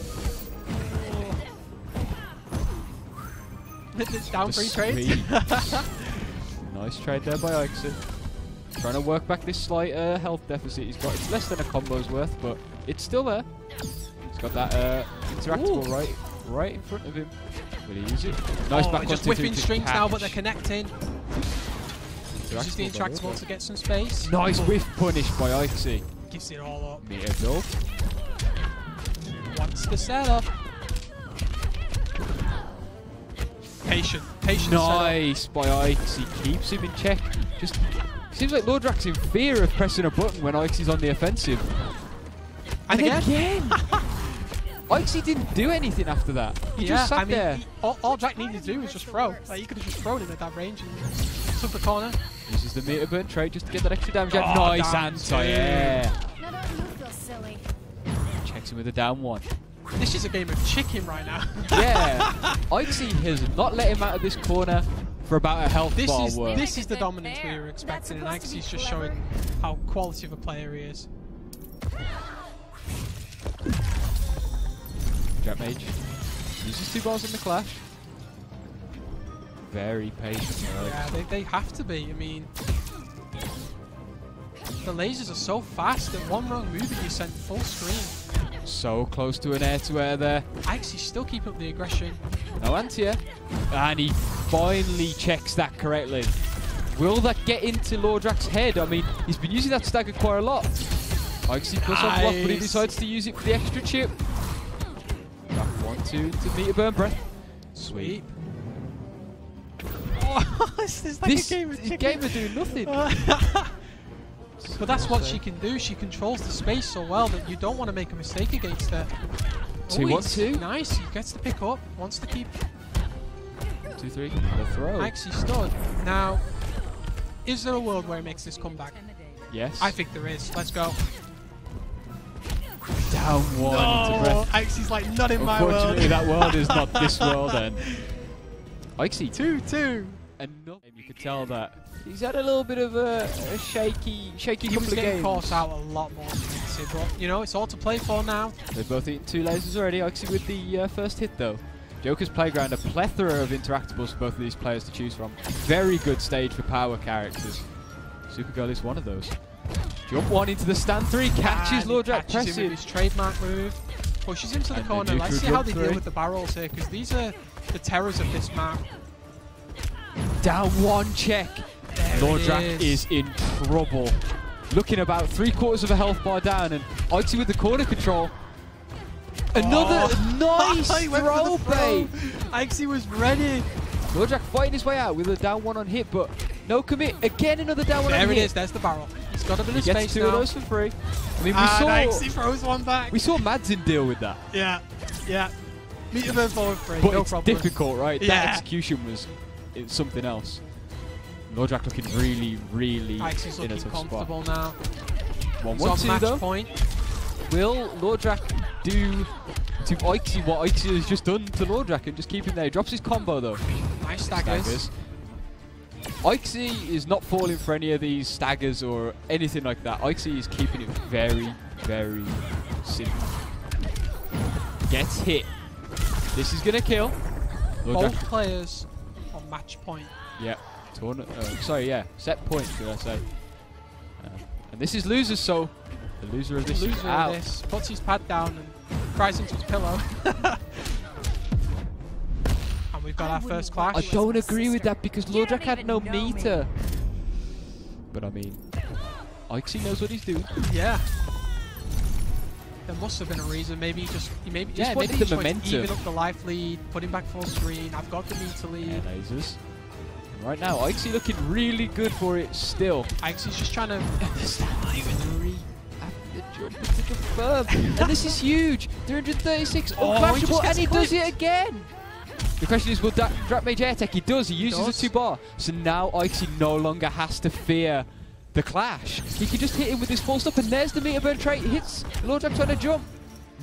Down 3 trades. Nice trade there by Aixy. Trying to work back this slight health deficit he's got. It's less than a combo's worth, but it's still there. He's got that interactable right in front of him. Will he use it? Nice back just whipping strings now, but they're connecting. Uses the interactable to get some space. Nice whiff punish by Aixy. Gives it all up. Meter build. Wants the setup. Patient nice by Aixy. Keeps him in check. Just seems like Lordrak's in fear of pressing a button when Aixy's on the offensive. And again. Aixy didn't do anything after that. He just sat there. All Jack needed to do was just throw. Like, he could have just thrown him at that range and took the corner. Uses the meter burn trait just to get that extra damage. Nice anti-air. Checks him with a down 1. This is a game of chicken right now. Yeah. Aixy has not let him out of this corner for about a health bar worth. This is the dominance we were expecting, and Aixy's just showing how quality of a player he is. Jet Mage uses 2 bars in the clash. Very patient. Yeah, they have to be. I mean, the lasers are so fast that one wrong move and you send full screen. So close to an air-to-air there. Aixy's still keeping up the aggression. No anti-air. And he finally checks that correctly. Will that get into Lordrak's head? I mean, he's been using that stagger quite a lot. Aixy plus on block, but he decides to use it for the extra chip. Raf 1-2 to meter burn breath. Sweep. Oh, this is like a game of chicken. Game of doing nothing. But that's what she can do. She controls the space so well that you don't want to make a mistake against her. 2-1-2. Nice. He gets to pick up. Wants to keep. 2-3. The throw. Aixy stood. Now, is there a world where he makes this comeback? Yes. I think there is. Let's go. Down 1 into breath. Aixy's like, not in my world. Unfortunately, that world is not this world then. Aixy 2-2. And you could tell that he's had a little bit of a shaky couple of games. Caught out a lot more than Aixy, but you know, it's all to play for now. They've both eaten 2 lasers already. Aixy with the first hit though. Joker's Playground, a plethora of interactables for both of these players to choose from. Very good stage for power characters. Supergirl is one of those. Jump 1 into the stand 3, catches Lordrak pressing. Him with his trademark move, pushes him to the corner. Let's see how they deal with the barrels here, because these are the terrors of this map. Down 1 check. Lordrak is in trouble. Looking about 3/4 of a health bar down, and Aixy with the corner control. Another nice throw bait. Aixy was ready. Lordrak fighting his way out with a down 1 on hit, but no commit. Again, another down 1 on hit. There it is. There's the barrel. He's got a bit of space now. He gets 2 of those for free. I mean, Aixy throws 1 back. We saw Madzin deal with that. Yeah, yeah. Meter burn forward free. But no it's problem. difficult, right? Yeah. That execution was something else. Lordrak looking really Aixy's in a looking tough comfortable spot. now. 1-1-2 though. Point. Will Lordrak do to Aixy what Aixy has just done to Lordrak and just keep him there? He drops his combo though. Nice staggers. Aixy is not falling for any of these staggers or anything like that. Aixy is keeping it very simple. Gets hit. This is gonna kill. Both players on match point. Yeah. Set point, should I say. And this is losers, so the loser of this is out. Puts his pad down and cries into his pillow. And we've got our first clash. I don't agree with that because Lordrak had no meter. But I mean, Aixy knows what he's doing. Yeah. There must have been a reason. Maybe he just wanted the momentum. To even up the life lead, put him back full screen. I've got the meter lead. Yeah, lasers. And right now, Aixy looking really good for it still. Aixy's just trying to jump to confirm. And this is huge. 336 unclashable, and he does it again. The question is, will Drap Mage air tech? He does. He uses a 2 bar. So now Aixy no longer has to fear the clash. He can just hit him with his full stop, and there's the meter burn trait. Hits Lordrak trying to jump.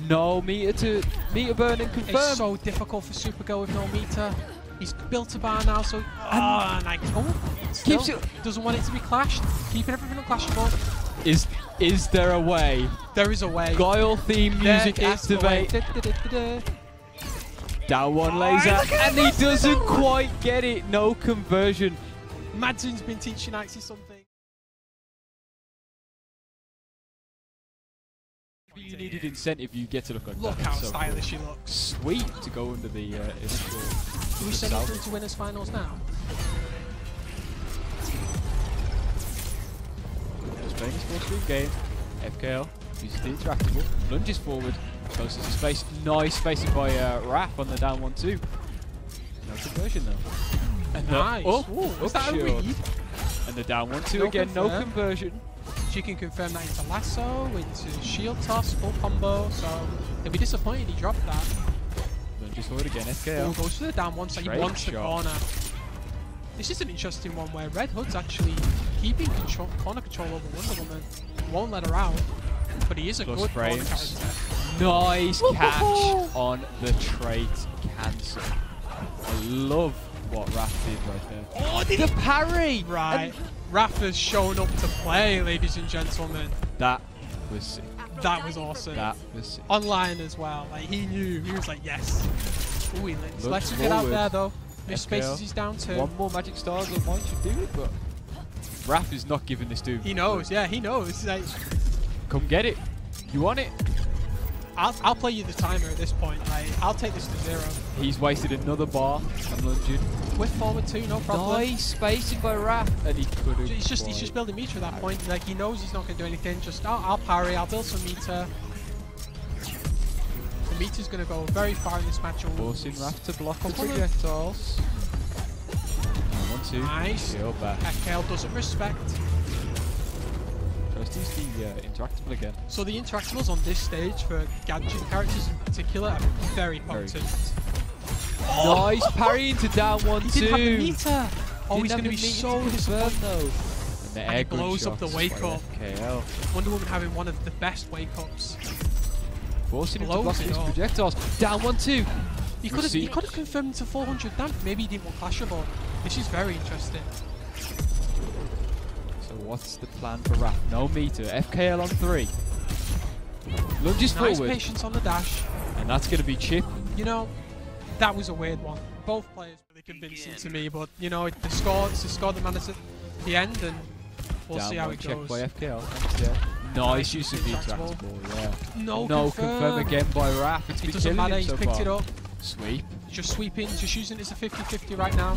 No meter burn and confirm. It's so difficult for Supergirl with no meter. He's built a bar now, so keeps it. Doesn't want it to be clashed. Keeping everything unclashable. Is there a way? There is a way. Guile theme music activate. Down 1 laser, and he doesn't quite get it. No conversion. Madzin's been teaching Aixy something. If you needed incentive, you get to look like that. Look how stylish she looks. Sweet to go under the initial. Do we send it through to Winners Finals now? Just playing his full-screen game. FKL uses the interactable, lunges forward, closes to space. Nice spacing by Raf on the down 1-2. No conversion though. And nice. Was that a read? And the down 1-2 again, no conversion. She can confirm that into lasso, into shield toss, full combo, so they'll be disappointed he dropped that. Lunges forward again, FKL. Goes for the down 1, so he wants the corner. This is an interesting one where Red Hood's actually keeping corner control over Wonder Woman. Won't let her out, but he is a good corner character. Nice catch on the trait cancel. I love what Raf did right there. Oh, did the parry! Right. Raf has shown up to play, ladies and gentlemen. That was sick. That was awesome. That was sick. Online as well. Like, he knew. He was like, yes. Ooh, he lets him get out there, though. Miss spaces, he's down 2. One more magic stars on mine should do it, but Raf is not giving this to him. He knows, yeah, he knows. He's like, come get it. You want it? I'll play you the timer at this point. Like, I'll take this to 0. He's wasted another bar. I'm lunging. Whip forward 2, no problem. Nice spacing by Raf, and he could have. He's just building meter at that point. Like, he knows he's not going to do anything. Just I'll parry. I'll build some meter. The meter's going to go very far in this match. Forcing Raf to block the projectiles. 1-2. Nice. FKL doesn't respect. Tries to use the interactable again. So the interactables on this stage for gadget characters in particular are very potent. Nice parry into down 1-2. He didn't have the meter. Oh, he's going to be so disappointed though. And he blows up the wake up. FKL. Wonder Woman having one of the best wake ups. Forcing him to block these projectiles. Down 1-2. He could have confirmed to 400 damage. Maybe he didn't want clashable. This is very interesting. So what's the plan for Raf? No meter. FKL on 3. Lunges nice forward. Patience on the dash. And that's going to be Chip. You know, that was a weird one. Both players really convincing to me, but you know, it's the score that matters at the end, and we'll see how it check goes. By FKL. Nice use of the interactable. Yeah. No confirm again by Raf. It doesn't matter. He's picked it up. Sweep. Just sweeping. Just using it as a 50-50 right now.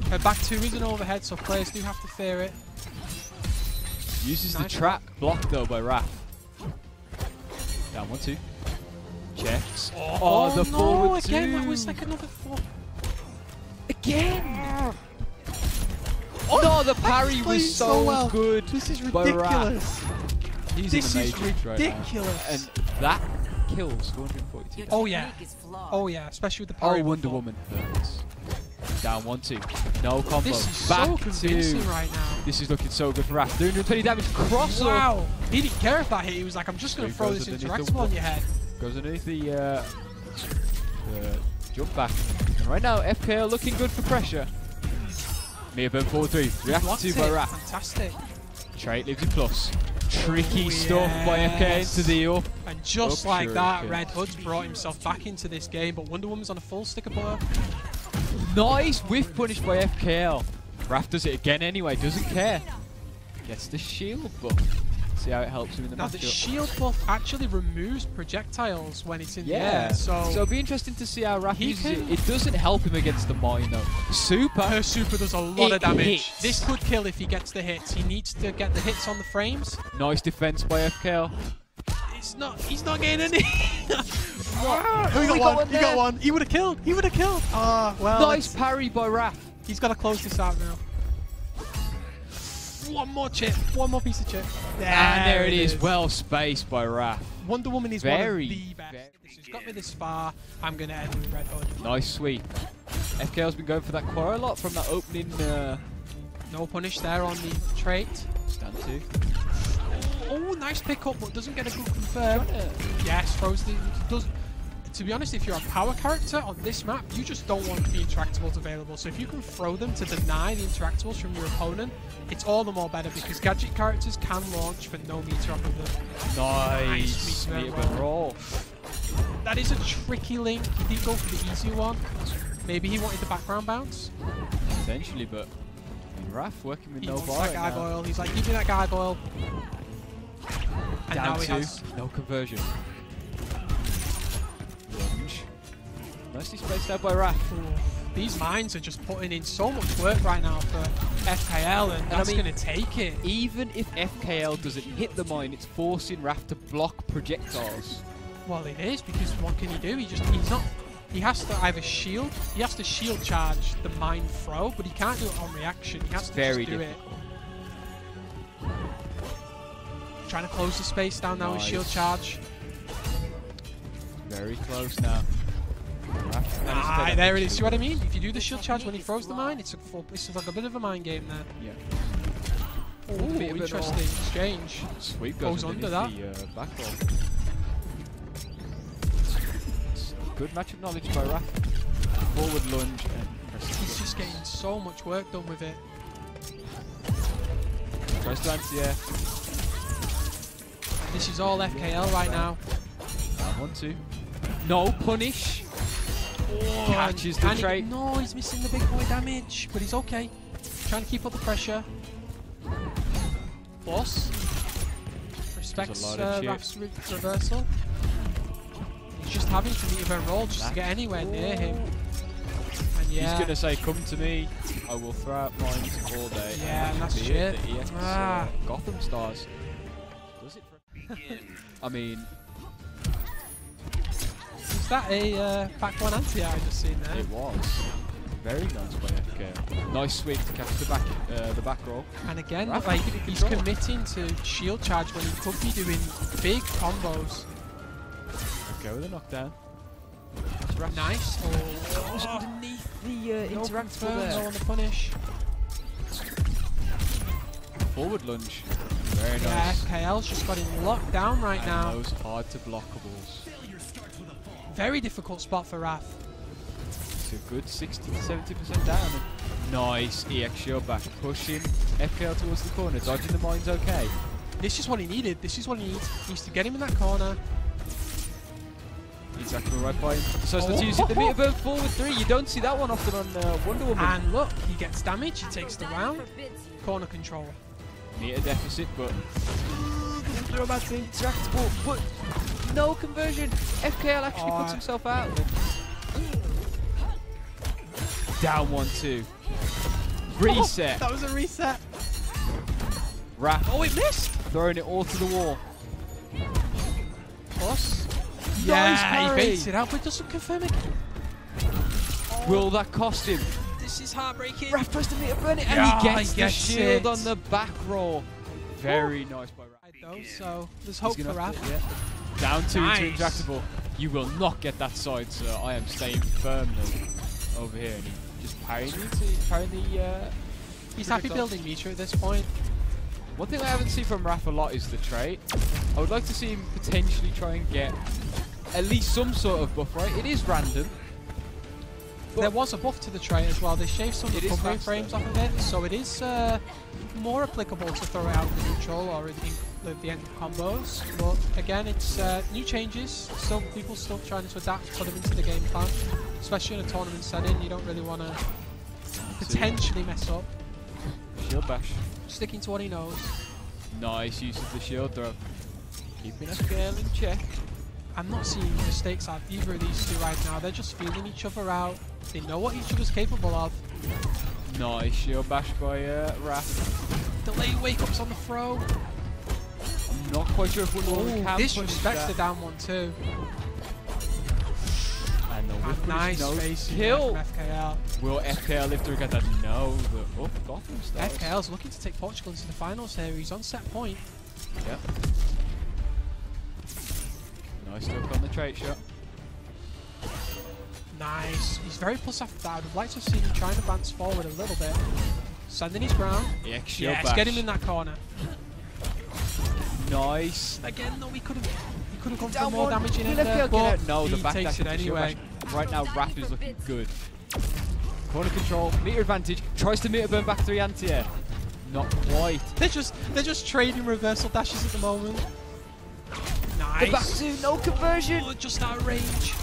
Her back 2 is an overhead, so players do have to fear it. Uses the trap blocked though by Raf. Down 1-2. Checks. Oh, the forward 2. Again, that was like another 4. Again! Oh no, the parry was so good. This is ridiculous. This is ridiculous. And that kills 442. Oh yeah. Oh yeah, especially with the parry. Oh, Wonder Woman. Down 1-2. No combo. This is back so convincing to right now. This is looking so good for Raf. 220 damage. Cross up. Wow. He didn't care if that hit. He was like, I'm just going to throw this interactable on your head. Goes underneath the jump back. And right now, FKL looking good for pressure. Mia burn forward 3. Reacted to by Raf. Fantastic. Trait leaves it plus. Tricky stuff by FK into the up. And just like that, Red Hood's brought himself back into this game, but Wonder Woman's on a full stick of butter. Nice whiff punish by FKL. Raf does it again anyway, doesn't care. Gets the shield buff. See how it helps him in the match. Now the shield buff actually removes projectiles when it's in the air. So it'll be interesting to see how Raf uses it. It doesn't help him against the mine though. Her super does a lot of damage. Hits. This could kill if he gets the hits. He needs to get the hits on the frames. Nice defense by FKL. He's not getting any. He got one. He would have killed. He would have killed. Ah, well. Nice parry by Raf. He's got to close this out now. One more chip. One more piece of chip. And there it is. Well spaced by Raf. Wonder Woman is one of the best. She's got me this far. I'm going to end with Red Hood. Nice sweep. FKL's been going for that core a lot from that opening. No punish there on the trait. Stand 2. Oh, nice pickup, but doesn't get a good confirm. Yes, throws the... To be honest, if you're a power character on this map, you just don't want the interactables available. So if you can throw them to deny the interactables from your opponent, it's all the more better because gadget characters can launch for no meter off of them. Nice meter roll. That is a tricky link. He did go for the easy one. Maybe he wanted the background bounce. Potentially, but Raf working with he no wants bar that gargoyle. He's like, give me that gargoyle. And down now he 2. has No conversion. Nicely spaced out by Raf. These mines are just putting in so much work right now for FKL, and that's going to take it. Even if FKL doesn't hit the mine, it's forcing Raf to block projectiles. Well, it is, because what can he do? He has to either shield, he has to shield charge the mine throw, but he can't do it on reaction. He has to just do it. Trying to close the space down now with shield charge. Very close now. There it is. See what I mean? If you do the shield charge when he throws the mine, it's like a bit of a mind game there. Yeah. Oh, interesting exchange. Sweep goes under that. The back roll. Good match of knowledge by Raf. Forward lunge and press. He's just getting so much work done with it. Press to anti-air. And this is all FKL right now. 1-2. No punish. Oh, Catches the trait. No, he's missing the big boy damage, but he's okay. Trying to keep up the pressure. Boss. Respects Raf's reversal. He's just having to meet event roll just to get anywhere near him. And yeah. He's going to say, come to me, I will throw out mines all day. Yeah, and that's shit. Gotham Stars. Does it for I mean... Is that a back one anti I just seen there? It was. Very nice by FK. Nice sweep to catch the back roll. And again, like he's committing to shield charge when he could be doing big combos. Okay, with a knockdown. Nice. Oh, underneath the interactable there. On the punish. Forward lunge. Very nice. Yeah, FKL's just got him locked down right now. Those hard to blockables. Very difficult spot for Raf. It's a good 60 to 70% down. Nice EX shield back, pushing FKL towards the corner, dodging the mines okay. This is what he needed. This is what he needs. He needs to get him in that corner. Exactly right by him. So to use it, the meter burn forward 3. You don't see that one often on Wonder Woman. And look, he gets damage. He takes the round. Corner control. Meter deficit, but throw back to interactable, but no conversion. FKL actually puts himself out. Down 1-2. Reset. That was a reset. Raf. Oh, it missed. Throwing it all to the wall. Plus. Nice Yeah, carry. he baits it out, but doesn't confirm it. Will that cost him? This is heartbreaking. Raf tries to meter burn it, and he gets the shield on the back roll. Very nice by Raf. So there's hope for Raf. Down 2 to interactable. You will not get that side, sir. I am staying firmly over here. And he just parrying the. He's happy building meter at this point. One thing I haven't seen from Raf a lot is the trait. I would like to see him potentially try and get at least some sort of buff, right? It is random. There was a buff to the trait as well. They shaved some recovery frames off of it, so it is more applicable to throw it out in the neutral or at the end of combos. But again, it's new changes. People still trying to adapt, put them into the game plan. Especially in a tournament setting, you don't really want to potentially mess up. Shield bash. Sticking to what he knows. Nice use of the shield throw. Keeping FKL in check. I'm not seeing mistakes out of either of these two right now. They're just feeling each other out. They know what each other's capable of. Nice shield bash by Raf. Delay wake-ups on the throw. I'm not quite sure if Wonder Woman can this punish respects that. the down one too. And the nice face kill. from FKL. Will FKL lift her get that? No. Gotham Stars. FKL's looking to take Portugal into the finals here. He's on set point. Yep. Nice look on the trait shot. Nice. He's very plus after that. I would like to see him trying to advance forward a little bit. Sending his ground. Yes, get him in that corner. Nice. Again, though, he could have gone for more damage in it there, but no, the he back takes it anyway. Right now, Raf is looking good. Corner control, meter advantage, tries to meter burn back 3 anti-air. Not quite. They're just trading reversal dashes at the moment. Nice. The back 2, no conversion. Oh, just out of range.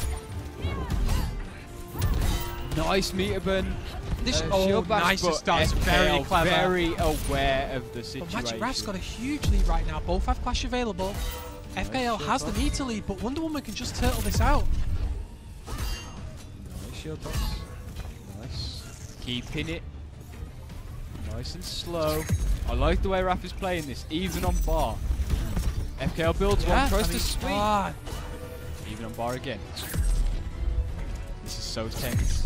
Nice meter burn. This shield bash, nice but starts very clever. Very aware of the situation. But Magic Raf's got a huge lead right now. Both have Clash available. FKL has the meter lead, but Wonder Woman can just turtle this out. Nice shield box. Nice. Keeping it. Nice and slow. I like the way Raf is playing this, even on bar. FKL builds one, tries to sweep. Even on bar again. This is so tense.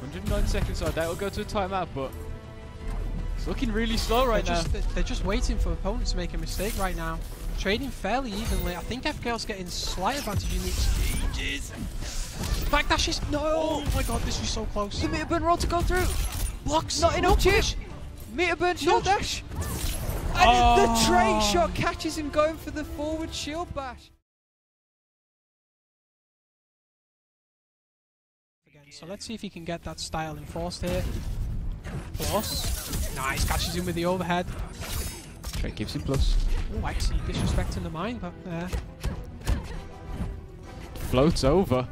109 seconds, so I doubt it'll go to a timeout, but it's looking really slow right now. They're just waiting for opponents to make a mistake right now. Trading fairly evenly. I think FKL's getting slight advantage in the exchanges. Backdashes. No! Oh my god, this is so close. The meter burn roll to go through. Blocks. Not enough chip. Meter burn shield dash. And the trait shot catches him going for the forward shield bash. again. So let's see if he can get that style enforced here. Plus, nice, catches him with the overhead. Straight gives him plus. Oh, actually disrespecting the mine, but Floats over.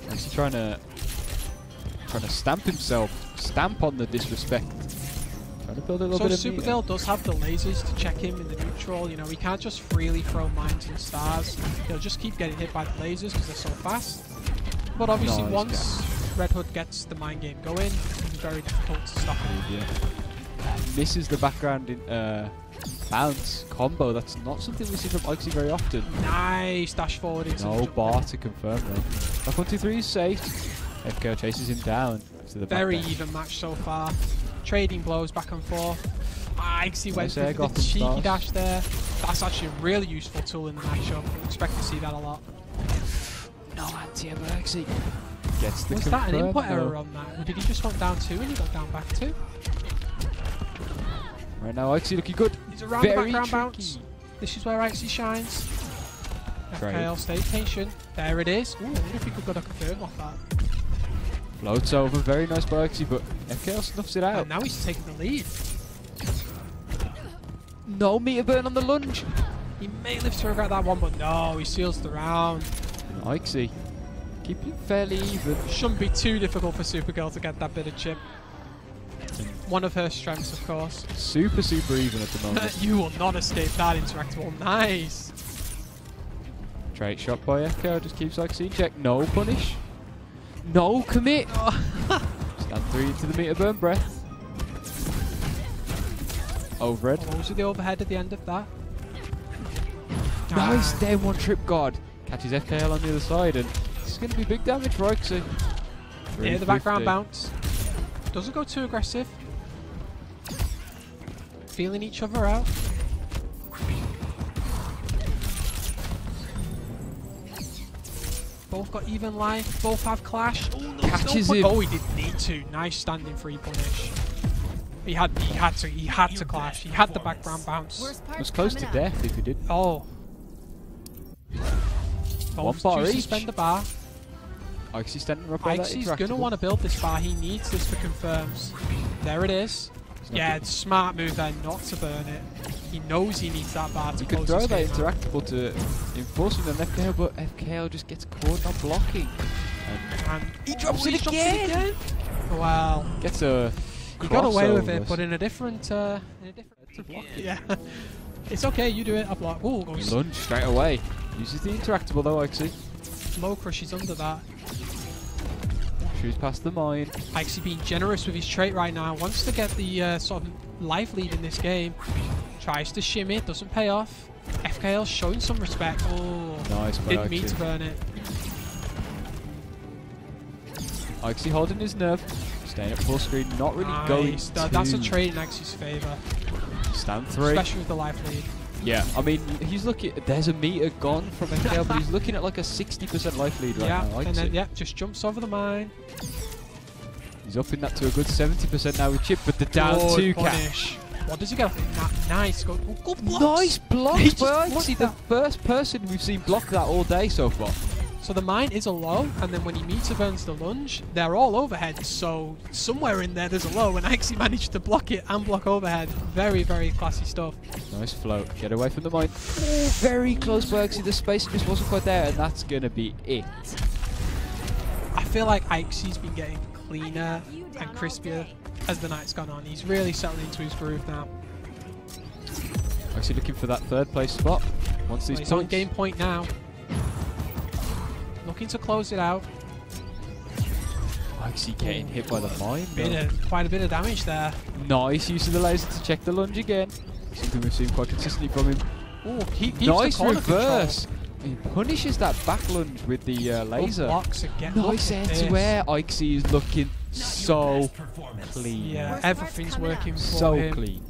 He's trying to stamp himself, stamp on the disrespect. Trying to build a little bit of Supergirl does have the lasers to check him in the neutral. You know, he can't just freely throw mines and stars. He'll just keep getting hit by the lasers because they're so fast. But obviously, once Red Hood gets the mine game going, it's very difficult to stop him. Yeah. Misses the background in bounce combo. That's not something we see from Aixy very often. Nice dash forward into no bar to confirm though. Back 1, 2, 3 is safe. FKL chases him down to the very back even match so far. Trading blows back and forth. Aixy went nice with the cheeky dash there. That's actually a really useful tool in the matchup. I expect to see that a lot. No anti-air Aixy. Gets the Was that an input error on that? Or did he just want down 2 and he got down back 2? Right now Aixy looking good. He's around the background bounce. This is where Aixy shines. FKL, stay patient. There it is. Ooh, I wonder if he could get a confirm off that. Floats over, very nice by Aixy, but FKL snuffs it out. And now he's taking the lead. No meter burn on the lunge. He may live to regret that one, but no, he seals the round. Aixy, keep it fairly even. Shouldn't be too difficult for Supergirl to get that bit of chip. One of her strengths, of course. Super even at the moment. You will not escape that interactable. Nice. Straight shot by FKL, just keeps Aixy in check. No punish. No commit. Stand 3 into the meter burn breath. Overhead. Those are the overhead at the end of that. Nice down 1 trip guard. Catches FKL on the other side, and this is going to be big damage for Aixy. Yeah, the background bounce. Doesn't go too aggressive. Feeling each other out. Both got even life. Both have clash. Oh, no, catches him. Oh, he didn't need to. Nice standing free punish. He had to clash. He had the background bounce. It was close to death if he did. Oh. Both bar each. Suspend the bar. Aixy standing up by that. Aixy's gonna want to build this bar. He needs this for confirms. There it is. Yeah, it's a smart move there not to burn it. He knows he needs that bar to close. You can throw that interactable to enforce with an FKL, but FKL just gets caught not blocking. And he drops it again. Wow. Gets a. He got away with it, but in a different to block it. Yeah. It's okay. You do it. I block. Ooh, goes. Lunge straight away. Uses the interactable though, Aixy. Low crush is under that. Shoots past the mine. Aixy being generous with his trait right now. Wants to get the sort of life lead in this game. Tries to shimmy. Doesn't pay off. FKL showing some respect. Oh, nice. Didn't mean to burn it. Aixy holding his nerve. Staying at full screen. Not really going. That's a trade in Aixy's favour. Stand 3. Especially with the life lead. Yeah, I mean, he's looking. There's a meter gone from FKL, but he's looking at like a 60% life lead right now. And then just jumps over the mine. He's upping that to a good 70% now with chip, but the down 2 catch. What does he get? Nice. Good blocks. Nice block. Aixy, the first person we've seen block that all day so far. So the mine is a low, and then when he meter burns the lunge, they're all overhead. So somewhere in there there's a low, and Aixy managed to block it and block overhead. Very, very classy stuff. Nice float. Get away from the mine. Oh, very close by Aixy. The space just wasn't quite there, and that's going to be it. I feel like Aixy's been getting cleaner and crispier as the night's gone on. He's really settling into his groove now. Aixy looking for that 3rd place spot. Once these he's on game point now. Looking to close it out. Aixy getting hit by the mine. Quite a bit of damage there. Nice use of the laser to check the lunge again. Something we've seen quite consistently from him. Ooh, nice reverse. He punishes that back lunge with the laser. Blocks again. Nice air-to-air. Aixy is looking so clean. Yeah, everything's working for him. So clean.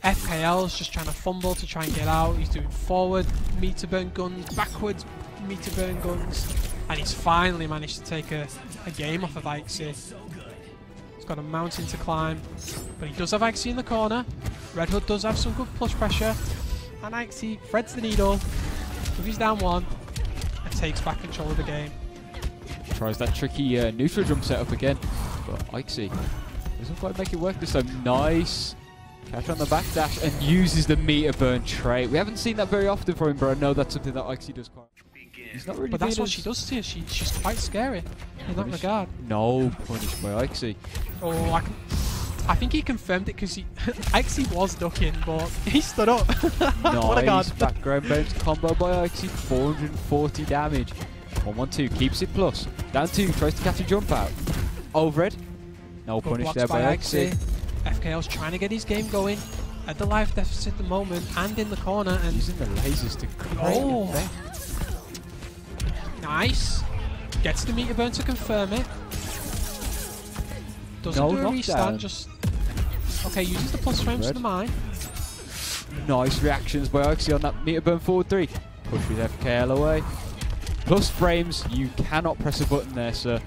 FKL's just trying to fumble to try and get out. He's doing forward meter burn guns, backwards meter burn guns, and he's finally managed to take a game off of Aixy. He's got a mountain to climb, but he does have Aixy in the corner. Red Hood does have some good push pressure, and Aixy threads the needle with his down 1 and takes back control of the game. Tries that tricky neutral jump setup again, but Aixy doesn't quite make it work this time. Nice catch on the backdash and uses the meter burn trait. We haven't seen that very often from him, but I know that's something that Aixy does quite. He's not really. But that's what she does to you. She's quite scary in that regard. No punish by Aixy. Oh, I think he confirmed it because Aixy was ducking, but he stood up. What a god. Background bounce combo by Aixy, 440 damage. 1-1-2, keeps it plus. Down 2, tries to catch a jump out. Overhead. No punish there by Aixy. FKL's trying to get his game going at the life deficit at the moment and in the corner. And using the lasers to create effect. Nice. Gets the meter burn to confirm it. Doesn't do a restand, just... Okay, uses the plus frames for the mine. Nice reactions by Aixy on that meter burn forward 3. Pushes FKL away. Plus frames, you cannot press a button there, sir.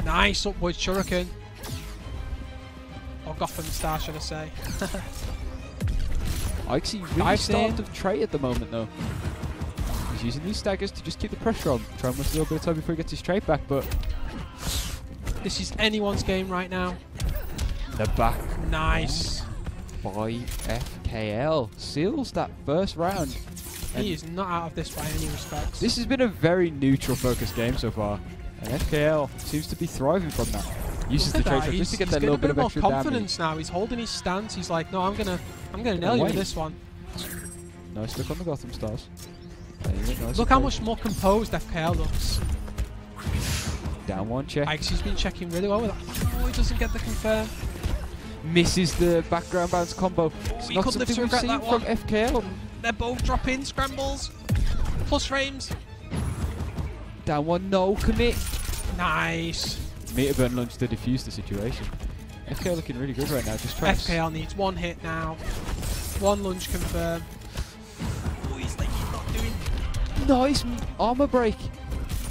Nice upward shuriken. Or Gotham Star, should I say. Aixy really starved of trait at the moment, though. He's using these staggers to just keep the pressure on. Try and waste a little bit of time before he gets his trait back, but... This is anyone's game right now. The back. Nice. By FKL. Seals that first round. He is not out of this by any respects. This has been a very neutral focused game so far. And FKL seems to be thriving from that. Uses the trait just to get that little bit of extra damage. He's getting a bit more confidence now. He's holding his stance. He's like, no, I'm gonna nail you with this one. Nice look on the Gotham Stars. Nice look how much more composed FKL looks. Down 1 check. Aixy's been checking really well with that. Oh, he doesn't get the confirm. Misses the background bounce combo. Oh, he couldn't have regret that from one. FKL. They're both dropping scrambles. Plus frames. Down 1, no commit. Nice. Meter burn launch to defuse the situation. FKL looking really good right now. Just trying. FKL needs 1 hit now. 1 lunge confirm. Oh, he's like he's not doing. Nice armor break.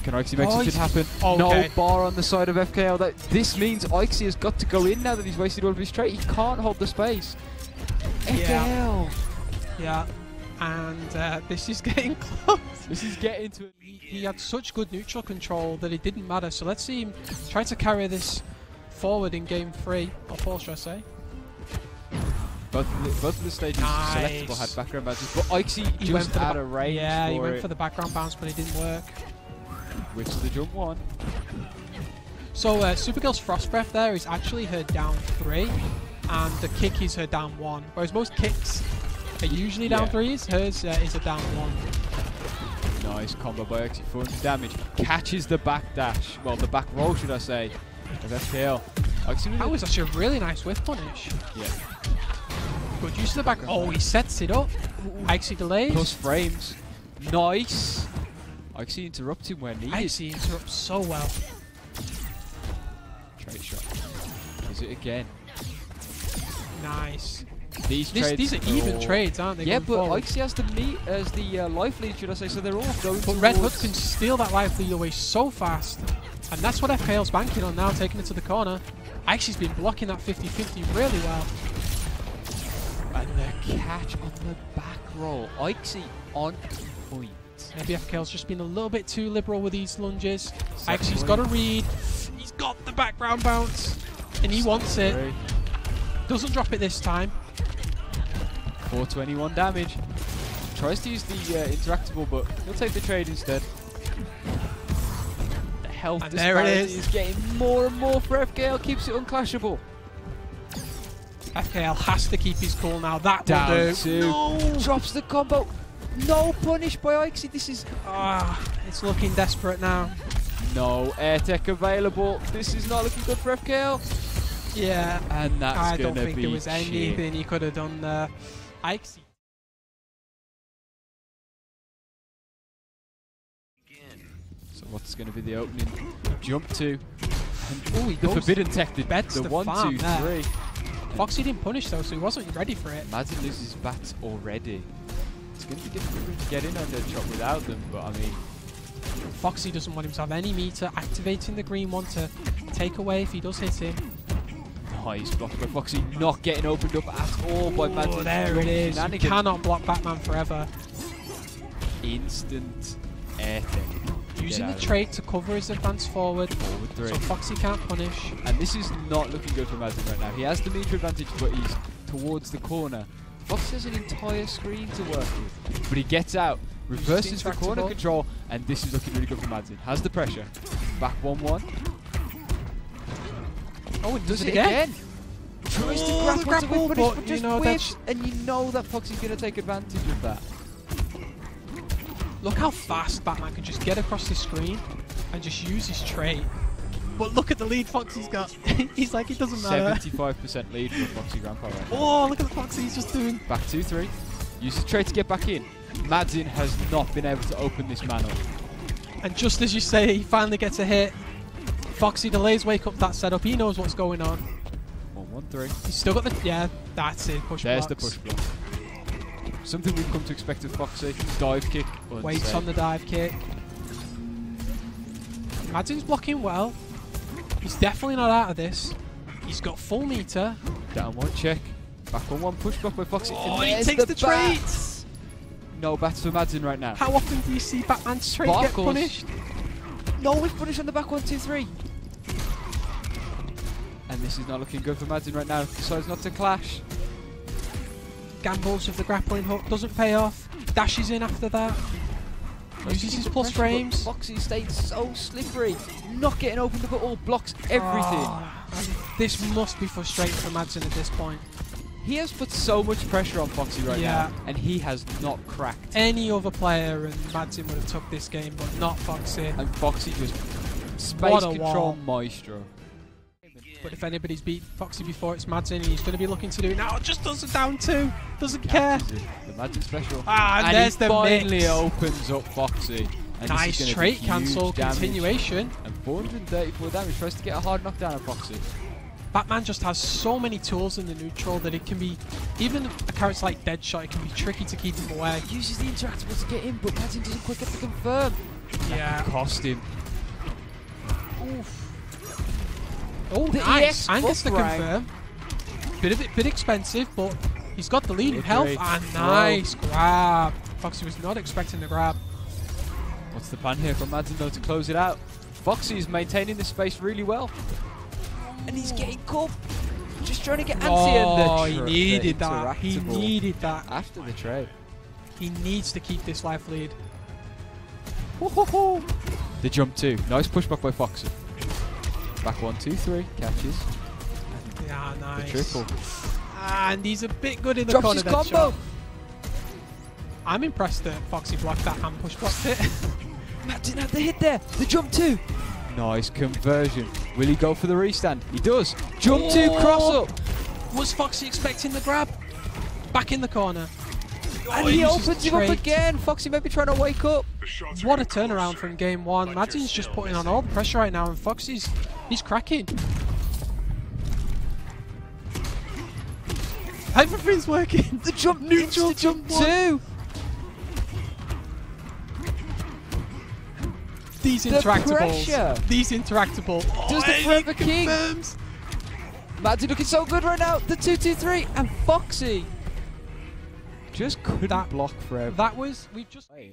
Can Aixy make something happen? Okay. No bar on the side of FKL. This means Aixy has got to go in now that he's wasted all of his trait. He can't hold the space. FKL. Yeah. And this is getting close. This is getting to it. He had such good neutral control that it didn't matter. So let's see him try to carry this forward in game 3, or 4 should I say. Both of the stages selectable had background bounces, but Aixy just out of range. Yeah, he went for the background bounce, but it didn't work. Which is the jump 1. So Supergirl's Frost Breath there is actually her down 3, and the kick is her down 1. Whereas most kicks are usually down 3s, hers is a down 1. Nice combo by Aixy, 400 damage. Catches the back dash, well the back roll should I say, of FKL. That was actually a really nice whiff punish. Yeah. Good use of the back. Oh, he sets it up. Aixy delays. Plus frames. Nice. Aixy interrupts him where needed. Aixy interrupts so well. Trade shot. Is it again? Nice. These are even trades, aren't they? Yeah, but Aixy has the life lead, should I say, so they're all going But Red Hood can steal that life lead away so fast. And that's what FKL's banking on now, taking it to the corner. Aixy's been blocking that 50-50 really well. And the catch on the back roll. Aixy on point. Maybe FKL's just been a little bit too liberal with these lunges. Aixy's got a read. He's got the background bounce. And he wants it. Doesn't drop it this time. 421 damage. Tries to use the interactable, but he'll take the trade instead. The health disparity is getting more and more for FKL. Keeps it unclashable. FKL has to keep his cool now. That will do. No. Drops the combo. No punish by Aixy. This is... it's looking desperate now. No air tech available. This is not looking good for FKL. Yeah. And that's I going to be don't think there was anything he could have done there. Aixy. So what's going to be the opening? Jump 2. And the forbidden tech. The 1, 2, 3. Foxy didn't punish though, so he wasn't ready for it. Madzin loses bats already. It's going to be difficult to get in on Deadshot without them, but I mean... Foxy doesn't want him to have any meter, activating the green one to take away if he does hit him. Nice block by Foxy, not getting opened up at all by Madzin. Oh, there it is. You cannot block Batman forever. Instant air tech. Using the trait to cover his advance forward, so Foxy can't punish. And this is not looking good for Madzin right now. He has the meter advantage, but he's towards the corner. Foxy has an entire screen to work with, but he gets out, reverses the corner control, and this is looking really good for Madzin. Has the pressure. Back 1-1. Oh, it does it again. Tries to grapple, but just whiffs, and you know that Foxy's going to take advantage of that. Look how fast Batman can just get across the screen and just use his trait. But look at the lead Foxy's got. He's like, it doesn't matter. 75% lead for Foxy Grampa right now. Oh, look at the Foxy he's just doing. Back 2-3. Uses trait to get back in. Madzin has not been able to open this man up. And just as you say, he finally gets a hit. Foxy delays wake up that setup. He knows what's going on. 1-1-3. He's still got the... Yeah, that's it. Push There's blocks. the push block. Something we've come to expect of Foxy. Dive kick. Waits on the dive kick. Madzin's blocking well. He's definitely not out of this. He's got full meter. Down 1 check. Back 1-1 push block by Foxy. Oh, and he takes the traits. No bats for Madzin right now. How often do you see Batman's trait get punished? No, he's punished on the back 1-2-3. And this is not looking good for Madzin right now. Decides not to clash. Gambles with the grappling hook, doesn't pay off. Dashes in after that. Uses his plus frames. Foxy stayed so slippery. Not getting opened up at all. Blocks everything. This must be frustrating for Madzin at this point. He has put so much pressure on Foxy right now, and he has not cracked. Any other player and Madzin would have took this game, but not Foxy. And Foxy just space control maestro. But if anybody's beat Foxy before, it's Madzin, and he's going to be looking to do it now. Just does it down 2. Doesn't care. The Madzin special. And there's the finally mix. Opens up Foxy. And nice trait cancel, continuation. And 434 damage. Tries to get a hard knockdown on Foxy. Batman just has so many tools in the neutral that it can be, even a character like Deadshot, it can be tricky to keep him away. He uses the interactable to get in, but Madzin doesn't quite get to confirm. Yeah. Cost him. Oof. Oh, nice. And gets the confirm. Bit expensive, but he's got the lead in health. And nice grab. Foxy was not expecting the grab. What's the plan here from Madzin though to close it out? Foxy is maintaining this space really well. And he's getting caught. Just trying to get antsy. Oh, he needed that. He needed that. After the trade. He needs to keep this life lead. The jump 2. Nice pushback by Foxy. Back 1-2-3. Catches. Yeah, nice. The triple. And he's a bit good in the corner. Drops his combo. I'm impressed that Foxy blocked that and push blocked it. Madzin had the hit there. The jump 2. Nice conversion. Will he go for the restand? He does. Jump 2 cross up. Was Foxy expecting the grab? Back in the corner. And he opens him up again. Foxy may be trying to wake up. What a turnaround from game 1. Madzin's just putting on all the pressure right now, and Foxy's he's cracking. Everything's working. The jump neutral. The jump 2. These interactables. These interactables. Does the Forever King. Madzin looking so good right now. The 2-2-3 and Foxy just couldn't block forever. That was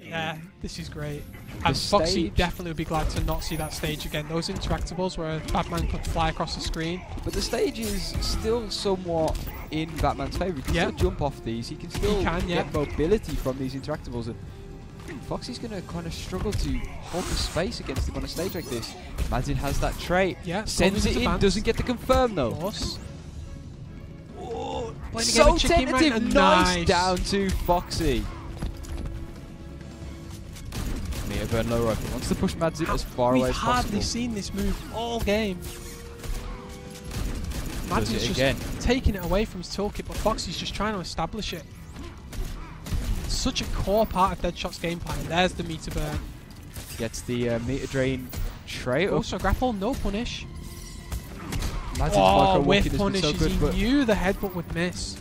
yeah. This is great. And Foxy definitely would be glad to not see that stage again. Those interactables where Batman could fly across the screen. But the stage is still somewhat in Batman's favour. He can still jump off these. He can still get mobility from these interactables. And Foxy's going to kind of struggle to hold the space against him on a stage like this. Madzin has that trait. Yeah, sends it in, doesn't get the confirm though. Oh, so tentative, nice down to Foxy. Meter burn low rifle. Wants to push Madzin as far away as possible. We've hardly seen this move all game. Madzin's just taking it away from his toolkit, but Foxy's just trying to establish it. Such a core part of Deadshot's gameplay. There's the meter burn. Gets the meter drain tray. Also grapple, no punish. Madzin's with punishes, so good, he knew the headbutt would miss.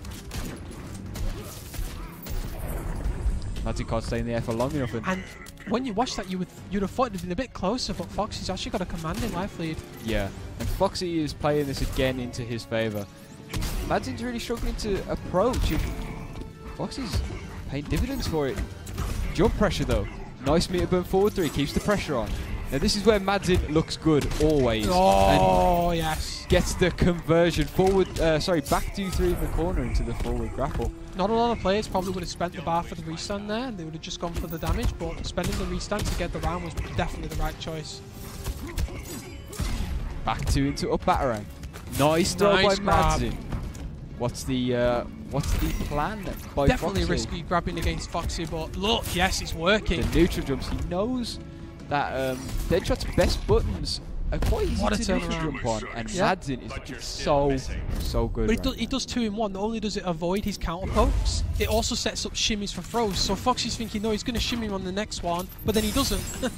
Madzin can't stay in the air for long enough. And when you watch that, you'd have thought it'd been a bit closer, but Foxy's actually got a commanding life lead. Yeah, and Foxy is playing this again into his favour. Madzin's really struggling to approach, and Foxy's paying dividends for it. Jump pressure though. Nice meter burn forward 3, keeps the pressure on. Now this is where Madzin looks good always. Oh, yes. Gets the conversion forward, back 2-3 in the corner into the forward grapple. Not a lot of players probably would have spent the bar for the restand there, and they would have just gone for the damage, but spending the restand to get the round was definitely the right choice. Back 2 into up batarang. Nice throw by Madzin. What's the plan by Definitely Foxy? risky grabbing against Foxy, but look, yes, it's working. The neutral jumps, he knows that Deadshot's best buttons are quite easy to neutral jump on, and Madzin is just so good. But he does 2 in 1. Not only does it avoid his counter pokes, it also sets up shimmies for throws. So Foxy's thinking, no, he's going to shimmy on the next one, but then he doesn't. The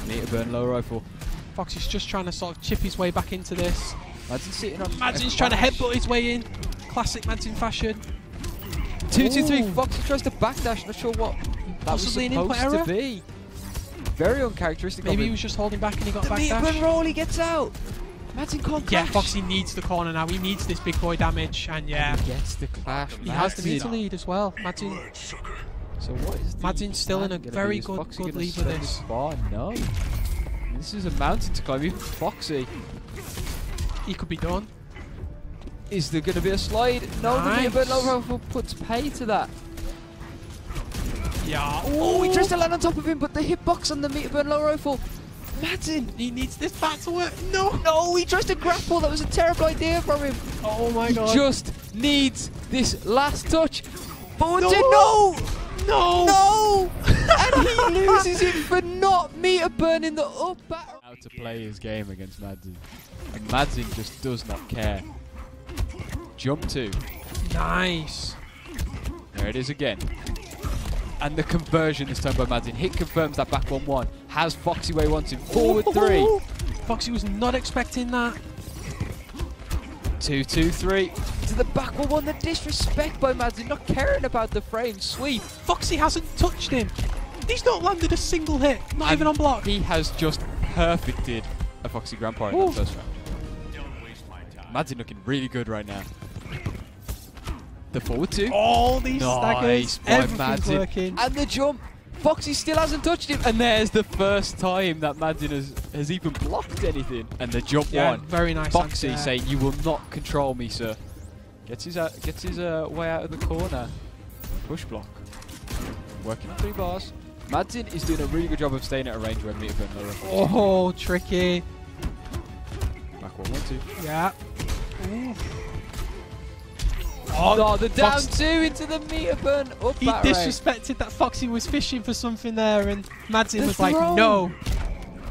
meter burn low rifle. Foxy's just trying to sort of chip his way back into this. Madzin's sitting on. Madzin's trying to headbutt his way in. Classic Madzin fashion. 2-2-3. Foxy tries to backdash. Not sure what that was supposed to be. Very uncharacteristic. Maybe he was just holding back and he got backdash. The meter burn roll, he gets out. Madzin can't clash. Yeah, Foxy needs the corner now. He needs this big boy damage, and yeah, he gets the clash. He has the meter lead as well. Madzin. So what is Madzin's still in a very good lead with this. No. This is a mountain to climb. Even Foxy. He could be done. Is there going to be a slide? No, the meter burn low rifle puts pay to that. Yeah. Oh, he tries to land on top of him, but the hitbox on the meter burn low rifle. Madzin, he needs this back to work. No, he tries to grapple. That was a terrible idea from him. Oh my god. He just needs this last touch. But no! And he loses it for not meter burning the up batter. How to play his game against Madzin. And Madzin just does not care. Jump 2. Nice. There it is again. And the conversion this time by Madzin. Hit confirms that back 1-1. Has Foxy where he wants him. Forward 3. Foxy was not expecting that. 2-2-3. To the back 1-1. The disrespect by Madzin. Not caring about the frame sweep. Foxy hasn't touched him. He's not landed a single hit. Not even on block. He has just perfected a Foxy Grampa in that first round. Madzin looking really good right now. The forward 2. All these staggers. Everything's Madzin. working. And the jump. Foxy still hasn't touched him. And there's the first time that Madzin has even blocked anything. And the jump 1. Very nice. Foxy saying, "You will not control me, sir." Gets his way out of the corner. Push block. Working on 3 bars. Madzin is doing a really good job of staying at a range where meter burn low rifle. Oh, tricky. Back 1-1-2. Yeah. Ooh. Oh, the down 2 into the meter burn up. He disrespected that Foxy was fishing for something there, and Madzin was like, no.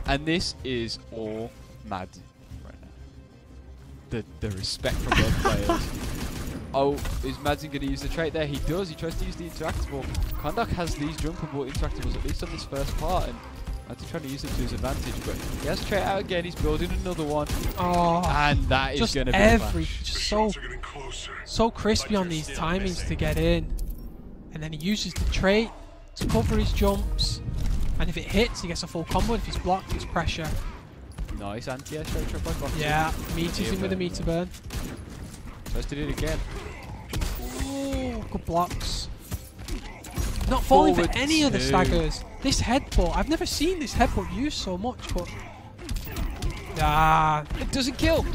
And this is all Madzin right now. The respect from both players. Oh, is Madzin going to use the trait there? He does. He tries to use the interactable. Kondak has these jumpable interactables, at least on this first part, and Madzin trying to use them to his advantage, but he has trait out again. He's building another one. Oh, and that is going to be just so crispy on these timings to get in. And then he uses the trait to cover his jumps. And if it hits, he gets a full combo. If he's blocked, it's pressure. Nice anti-air straight trap by Foxy. Yeah, meters in with a meter burn. Tries to do it again. Ooh, good blocks. Not falling for any of the staggers. This headbutt, I've never seen this headbutt used so much, but... it doesn't kill.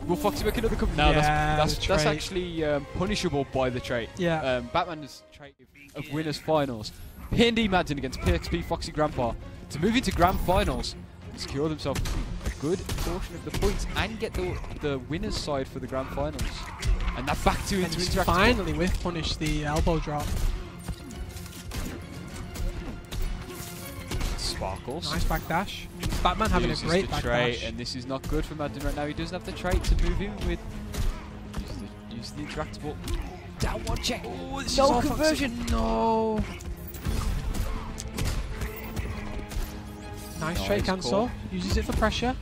Will Foxy make another comeback? No, yeah, that's actually punishable by the trait. Yeah. Batman's trait of Winners Finals. Pinned Madzin against PXP Foxy Grampa to move into Grand Finals, secure themselves a good portion of the points and get the winner's side for the Grand Finals. And that back 2 into interactable. Finally with punish the elbow drop. Sparkles. Nice backdash. Batman having a great backdash. And this is not good for Madzin right now. He doesn't have the trait to move in with. Use the interactable. Down 1 check. Oh, no conversion. No. Nice trait cancel. Uses it for pressure.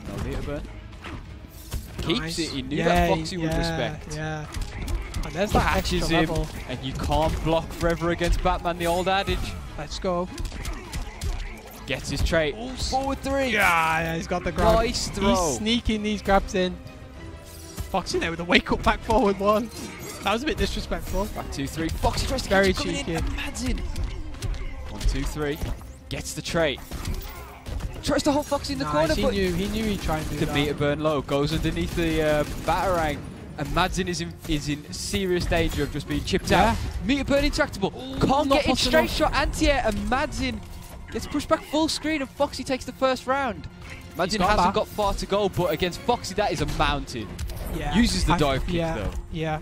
No meter burn. Keeps it. He knew that Foxy would respect. Yeah. And there's that extra level. And you can't block forever against Batman, the old adage. Let's go. Gets his trait. Forward 3. Yeah, he's got the grab. Nice throw. He's sneaking these grabs in. Foxy there with a wake up back forward 1. That was a bit disrespectful. Back 2-3. Foxy tries to Very catch him, cheeky. Madzin. 1-2-3. Gets the trait. Tries to hold Foxy in the corner, but he knew he'd try and do the that. meter burn low goes underneath the batarang, and Madzin is in serious danger of just being chipped out. Meter burn intractable. Can't get in straight shot anti-air, and Madzin gets pushed back full screen, and Foxy takes the first round. Madzin hasn't got far to go, but against Foxy, that is a mountain. Yeah. Uses the dive kick though. Yeah.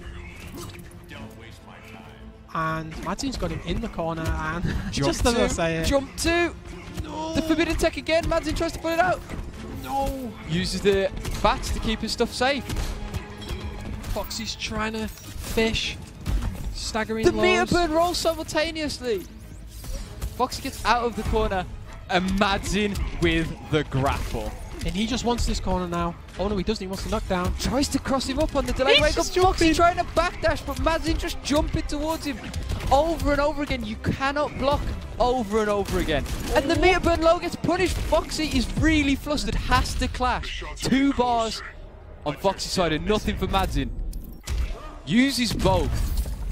And Madzin's got him in the corner, and just as I say it. Jump 2. No. The forbidden tech again. Madzin tries to pull it out. No. Uses the bats to keep his stuff safe. Foxy's trying to fish. Staggering the lows. meter burn rolls simultaneously. Foxy gets out of the corner, and Madzin with the grapple. And he just wants this corner now. Oh no, he doesn't. He wants to knock down. Tries to cross him up on the delay wake up. Foxy trying to backdash, but Madzin just jumping towards him over and over again. You cannot block over and over again. And the meter burn low gets punished. Foxy is really flustered. Has to clash. 2 bars on Foxy's side and nothing for Madzin. Uses both.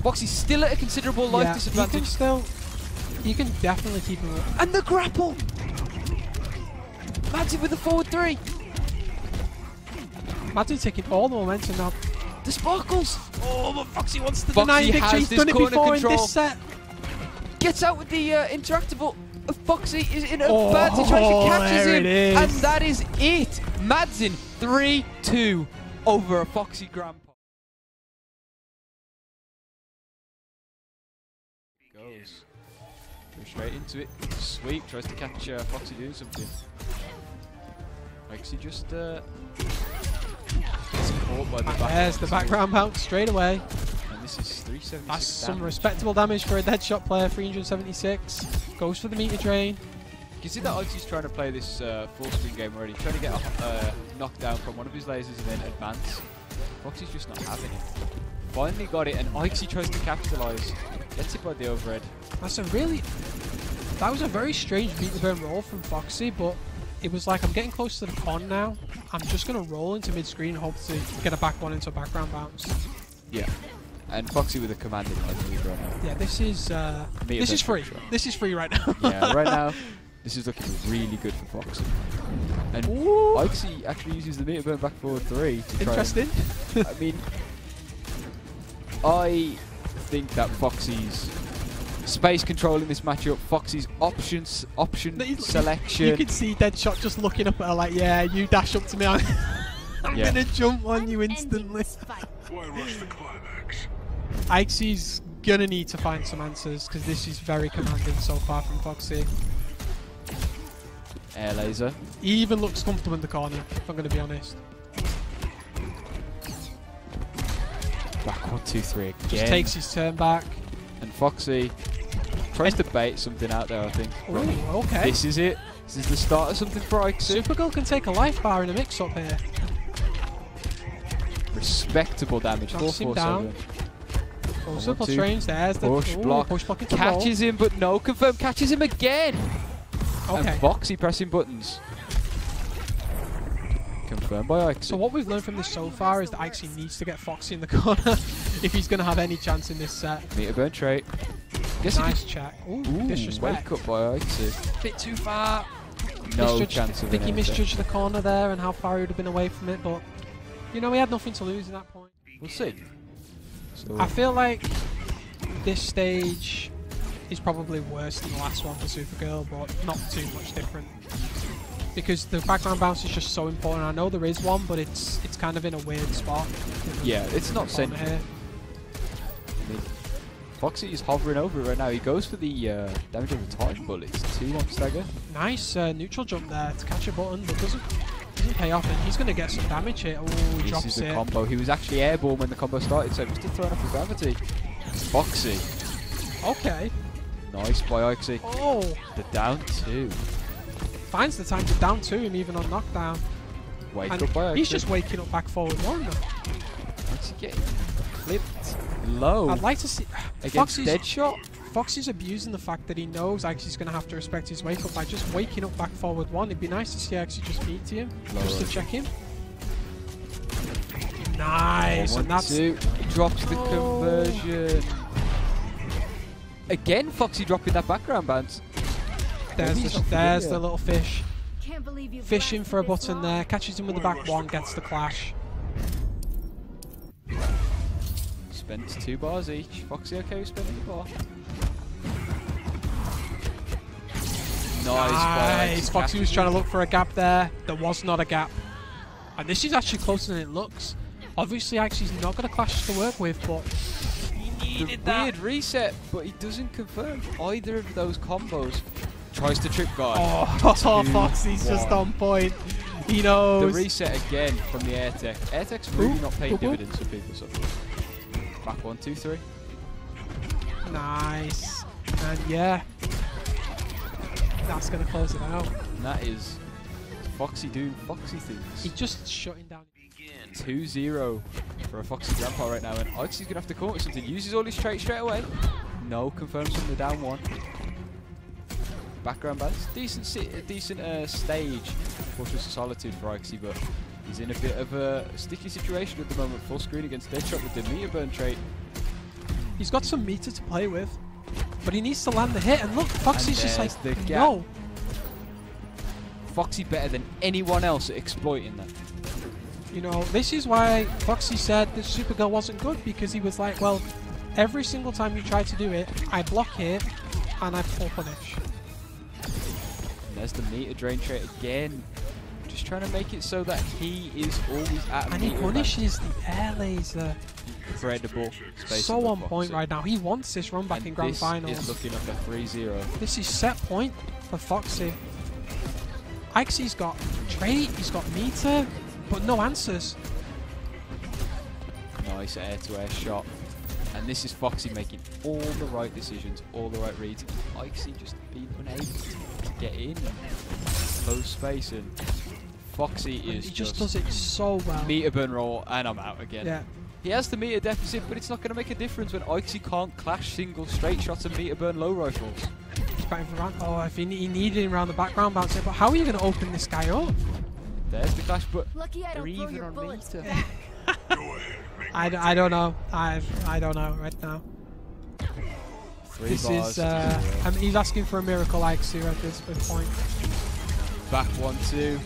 Foxy's still at a considerable life disadvantage. You can definitely keep him up. And the grapple. Madzin with the forward 3. Madzin taking all the momentum now. The sparkles. Oh, but Foxy wants to deny victory. He's done it before in this set. Gets out with the interactable. Foxy is in advantage. Catches him. And that is it. Madzin 3-2 over a Foxy Grampa. Goes straight into it. Sweep. Tries to catch Foxy doing something. Aixy just gets caught by the back. There's the background bounce straight away. And this is 376 That's some respectable damage for a Deadshot player, 376. Goes for the meter drain. You can see that Aixy's trying to play this full screen game already. Trying to get a knockdown from one of his lasers and then advance. Foxy's just not having it. Finally got it, and Aixy tries to capitalize. Gets it by the overhead. That was a very strange meter burn roll from Foxy, but it was like, I'm getting close to the con now. I'm just going to roll into mid-screen and hope to get a back one into a background bounce. Yeah. And Foxy with a commanding lead right now. Yeah, this is free. This is free right now. Yeah, right now, this is looking really good for Foxy. And Aixy actually uses the meter burn back forward 3 to try. Interesting. I mean, I think that Foxy's space control in this matchup, Foxy's option selection. You can see Deadshot just looking up at her like, yeah, you dash up to me, I'm gonna jump on you instantly. Aixy's gonna need to find some answers because this is very commanding so far from Foxy. Air laser. He even looks comfortable in the corner, if I'm gonna be honest. Back 1-2-3 again. Just takes his turn back. And Foxy tries to bait something out there, I think. Ooh, okay. This is it. This is the start of something for Aixy. Supergirl can take a life bar in a mix-up here. Respectable damage. 4-4-7. Simple strange. There's the push block. Push block into catches him, but no confirm. Catches him again. Okay. And Foxy pressing buttons. Confirmed by Aixy. So what we've learned from this so far is that Aixy needs to get Foxy in the corner if he's going to have any chance in this set. Meter burn trait. Nice check. Ooh, disrespect. Wake up by Aixy. Bit too far. No chance of I think he misjudged the corner there and how far he would have been away from it, but you know, he had nothing to lose at that point. We'll see. So I feel like this stage is probably worse than the last one for Supergirl, but not too much different. Because the background bounce is just so important. I know there is one, but it's kind of in a weird spot. Yeah, it's not central. I mean, Foxy is hovering over it right now. He goes for the damage over time bullets. 2 on stagger. Nice neutral jump there to catch a button, but doesn't pay off, and he's going to get some damage here. Oh, he drops it. This is the combo. He was actually airborne when the combo started, so just thrown off the gravity. Foxy. Okay. Nice by Aixy. Oh. The down 2. Finds the time to down 2 him even on knockdown. Wake up by Aixy. He's just waking up back forward 1. Aixy getting clipped low. I'd like to see against Deadshot. Foxy's abusing the fact that he knows Aixy's going to have to respect his wake up by just waking up back forward 1. It'd be nice to see Aixy just meet to him, just to check him. Nice. And that's... Drops the conversion. Again, Foxy dropping that background bounce. There's the little fish. Fishing for a button there. Catches him with the back one. Gets the clash. Spends 2 bars each. Foxy okay with spending a bar? Nice. Foxy was trying to look for a gap there. There was not a gap. And this is actually closer than it looks. Obviously, Aixy's not got a clash to work with, but he needed that. Weird reset, but he doesn't confirm either of those combos. Tries to trip guard. Oh, Foxy's just on point. He knows. The reset again from the air tech. Air tech's really not paying dividends for people. So back 1, 2, 3. Nice. And yeah, that's going to close it out. And that is Foxy doing Foxy things. He's just shutting down. 2-0 for a Foxy Grampa right now, and Aixy's going to have to come up with something. Uses all his traits straight away. No, confirms from the down 1. Background balance. Decent stage. Fortress of Solitude for Aixy, but he's in a bit of a sticky situation at the moment. Full screen against Deadshot with the meter burn trait. He's got some meter to play with, but he needs to land the hit, and look, Foxy's just like, the gap. no. Foxy better than anyone else at exploiting that. You know, this is why Foxy said that Supergirl wasn't good, because he was like, well, every single time you try to do it, I block it, and I full punish. And there's the meter drain trait again. Just trying to make it so that he is always at and he punishes the air laser. Incredible space. So on point right now. He wants this run back in Grand Finals. This is looking like a 3-0. This is set point for Foxy. Aixy's got trait, he's got meter, but no answers. Nice air-to-air shot. And this is Foxy making all the right decisions, all the right reads. Aixy just being unable to get in. Close space, and Foxy is he just does it so well. Meter burn roll, and I'm out again. Yeah. He has the meter deficit, but it's not going to make a difference when Aixy can't clash single straight shots and meter burn low rifles. He's batting for round. Oh, if he needed him around the background bounce, but how are you going to open this guy up? There's the clash, but they're even on meter. I don't know. I don't know right now. 3 this bars. Is I mean, he's asking for a miracle, Aixy, at this point. Back 1-2.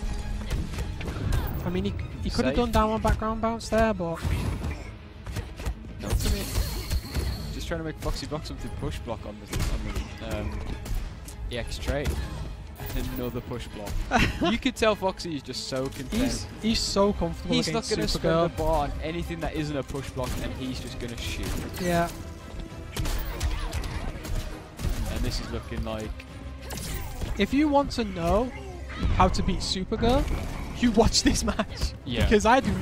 I mean, he could have done down one background bounce there, but not to me. Just trying to make Foxy block something push block on the EX trait. And another push block. You could tell Foxy is just so content. He's so comfortable. He's not going to spend Supergirl. a bar on anything that isn't a push block, and he's just going to shoot. Yeah. And this is looking like... If you want to know how to beat Supergirl, you watch this match. Yeah. Because I just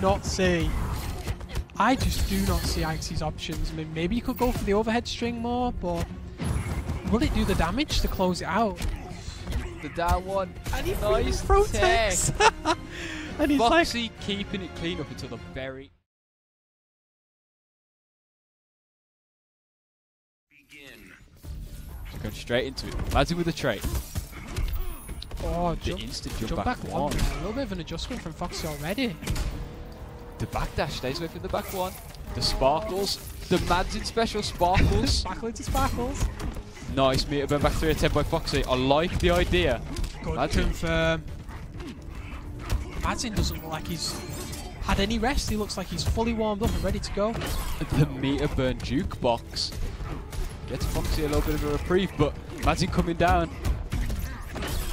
do not see Aixy's options. I mean, maybe you could go for the overhead string more, but will it do the damage to close it out? The down one. And he nice protects. And he's Foxy like keeping it clean up until the very... So going straight into it. Madzin with a trait. Oh, the instant jump back one. one. A little bit of an adjustment from Foxy already. The backdash stays away from the back one. The sparkles. The Madzin special sparkles. Sparkle into sparkles. Nice meter burn back 3 attempt by Foxy. I like the idea. Good confirm. Madzin doesn't look like he's had any rest. He looks like he's fully warmed up and ready to go. The meter burn jukebox gets Foxy a little bit of a reprieve, but Madzin coming down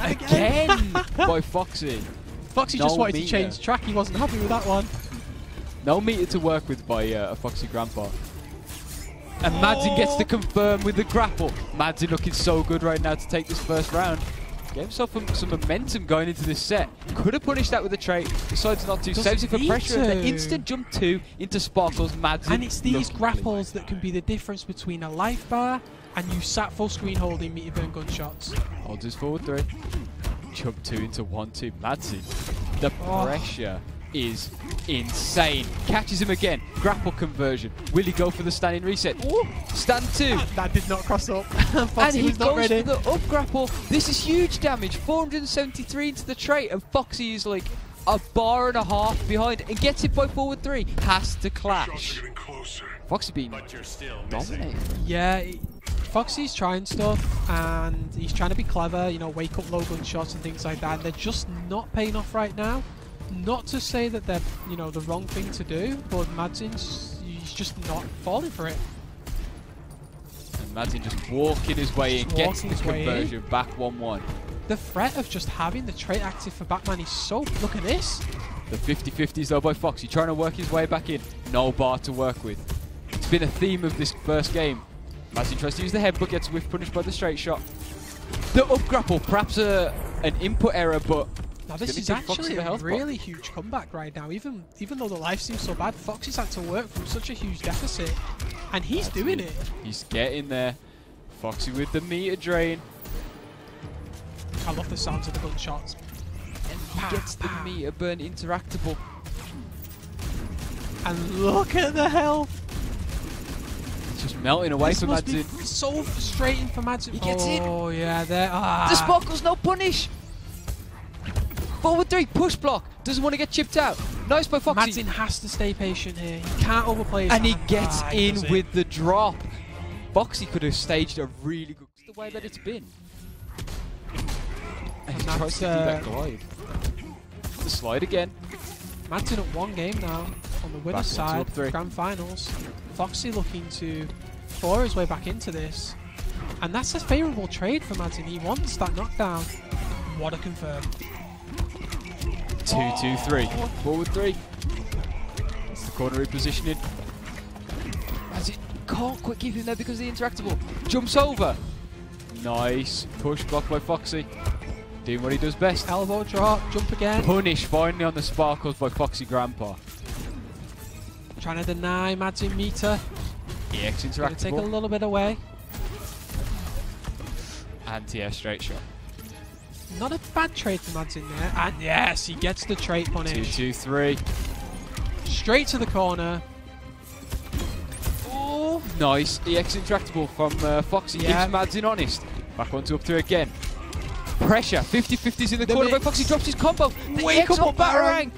again by Foxy. Foxy just wanted to change track. He wasn't happy with that one. No meter to work with by a Foxy Grampa. And Madzin gets to confirm with the grapple. Madzin looking so good right now to take this first round. Gave himself some momentum going into this set. Could have punished that with a trait. Decides not to. Saves it for pressure. And the instant jump 2 into sparkles. Madzin. And it's these grapples that can be the difference between a life bar and you sat full screen holding meter burn gunshots. Holds his forward 3. Jump 2 into 1-2. Madzin. The pressure is insane. Catches him again. Grapple conversion. Will he go for the standing reset? Ooh, stand 2. That did not cross up. And he goes for the up grapple. This is huge damage. 473 into the trait, and Foxy is like a bar and a half behind and gets it by forward 3. Has to clash. Foxy being dominated. Yeah, Foxy's trying stuff and he's trying to be clever, you know, wake up low gun shots and things like that. And they're just not paying off right now. Not to say that they're, you know, the wrong thing to do, but Madzin's, he's just not falling for it. And Madzin just walking his way in, gets the conversion back 1-1. The threat of just having the trait active for Batman is so... Look at this. The 50-50s though by Foxy, trying to work his way back in. No bar to work with. It's been a theme of this first game. Madzin tries to use the headbutt, gets whiff punished by the straight shot. The up grapple, perhaps an input error, but... Now this is actually a really huge comeback right now. Even though the life seems so bad, Foxy's had to work from such a huge deficit. And he's doing it. He's getting there. Foxy with the meter drain. I love the sounds of the gunshots. And he gets the meter burn interactable. And look at the health. It's just melting away for Madzin. So frustrating for Madzin. He gets in. Oh yeah, there. The sparkles, no punish. Forward 3, push block. Doesn't want to get chipped out. Nice by Foxy. Madzin has to stay patient here. He can't overplay his and he gets in with the drop. Foxy could have staged a really good... That's the way that it's been. And he tries to do that glide. The slide again. Madzin at 1 game now on the winner's side, grand finals. Foxy looking to claw his way back into this. And that's a favourable trade for Madzin. He wants that knockdown. What a confirm. 2-2-3. Forward 3. It's the corner repositioning. Madzin can't quite keep him there because of the interactable. Jumps over. Nice. Push block by Foxy. Doing what he does best. Elbow drop, jump again. Punish finally on the sparkles by Foxy Grampa. Trying to deny Madzin meter. EX interactable. Gonna take a little bit away. Anti-air straight shot. Not a bad trade for Madzin there. And yes, he gets the trait punish. 2-2-3. Straight to the corner. Oh, nice. EX interactable from Foxy. Keeps Madzin honest. Back onto up 3 again. Pressure. 50-50s in the corner by Foxy. Drops his combo. The Wake EX up on Batarang.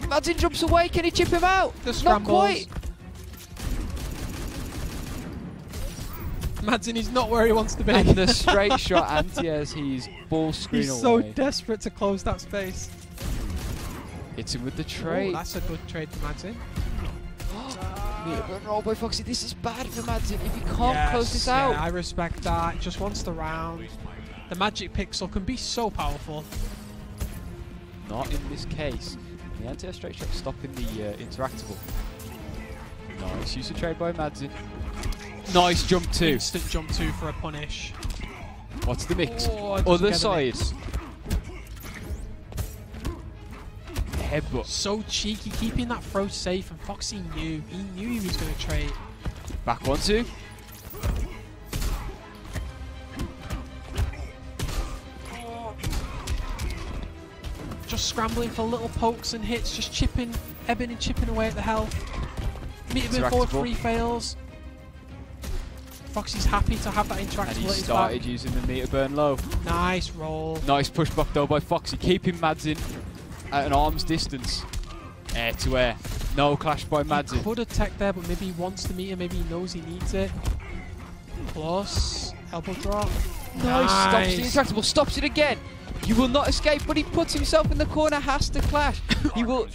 Madzin jumps away. Can he chip him out? Not quite. Madzin is not where he wants to be. And the straight shot anti-airs, he's ball screen away. He's so desperate to close that space. Hits him with the trade. Oh, that's a good trade for Madzin. Roll by Foxy. This is bad for Madzin if he can't close this out. Yeah, I respect that. Just wants the round. The magic pixel can be so powerful. Not in this case. The anti-air straight shot stopping the interactable. Nice use of trade by Madzin. Nice jump 2. Instant jump 2 for a punish. What's the mix? Oh, other side. Headbutt. So cheeky, keeping that throw safe, and Foxy knew. He knew he was going to trade. Back 1-2. Just scrambling for little pokes and hits, just chipping, ebbing and chipping away at the health. Meter forward 3 fails. Foxy's happy to have that interactable. And he started using the meter burn low. Nice roll. Nice push block though by Foxy, keeping Madzin at an arm's distance. Air to air. No clash by Madzin. He could have tech there, but maybe he wants the meter, maybe he knows he needs it. Plus, elbow drop. Nice. Stops the interactable, stops it again. You will not escape, but he puts himself in the corner, has to clash. He will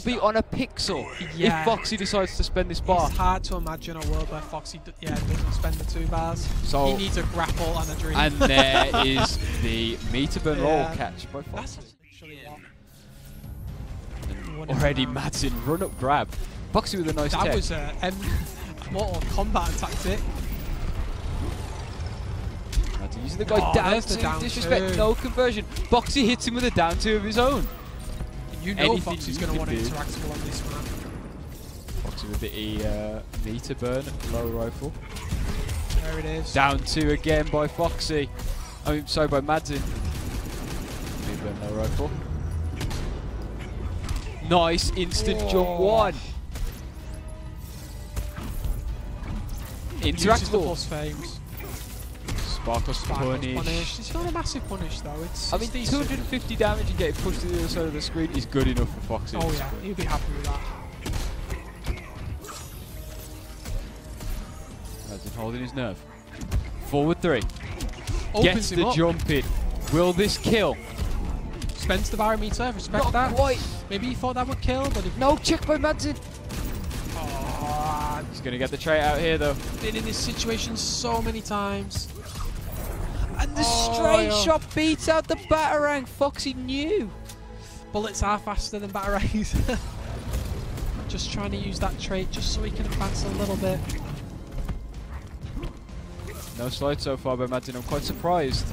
be on a pixel if Foxy decides to spend this bar. It's hard to imagine a world where Foxy doesn't spend the 2 bars. So he needs a grapple and a dream. And there is the meter burn roll catch by Foxy. Already Madzin run up grab. Foxy with a nice tech. That was a Mortal Kombat tactic. Madzin using the guy down to disrespect, no conversion. Foxy hits him with a down 2 of his own. You know Foxy's going to want to interactable on this one. Foxy with the meter burn low rifle. There it is. Down 2 again by Foxy. I mean, sorry, by Madzin. Meter burn low rifle. Nice instant jump 1. Interactable. Plus frames. Sparkle's punish. It's not a massive punish though. It's I mean, decent. 250 damage and getting pushed to the other side of the screen is good enough for Foxy. Oh yeah, he'll be happy with that. Madzin holding his nerve. Forward 3. Opens Gets him the up. jump in. Will this kill? Spends the barometer. Respect Not that. quite. Maybe he thought that would kill, but No, check by Madzin. oh, He's going to get the trait out here though. been in this situation so many times. And the Oh, straight yeah. shot beats out the Batarang. Foxy knew. Bullets are faster than batarangs. Just trying to use that trait just so he can advance a little bit. No slide so far by Madzin. I'm quite surprised.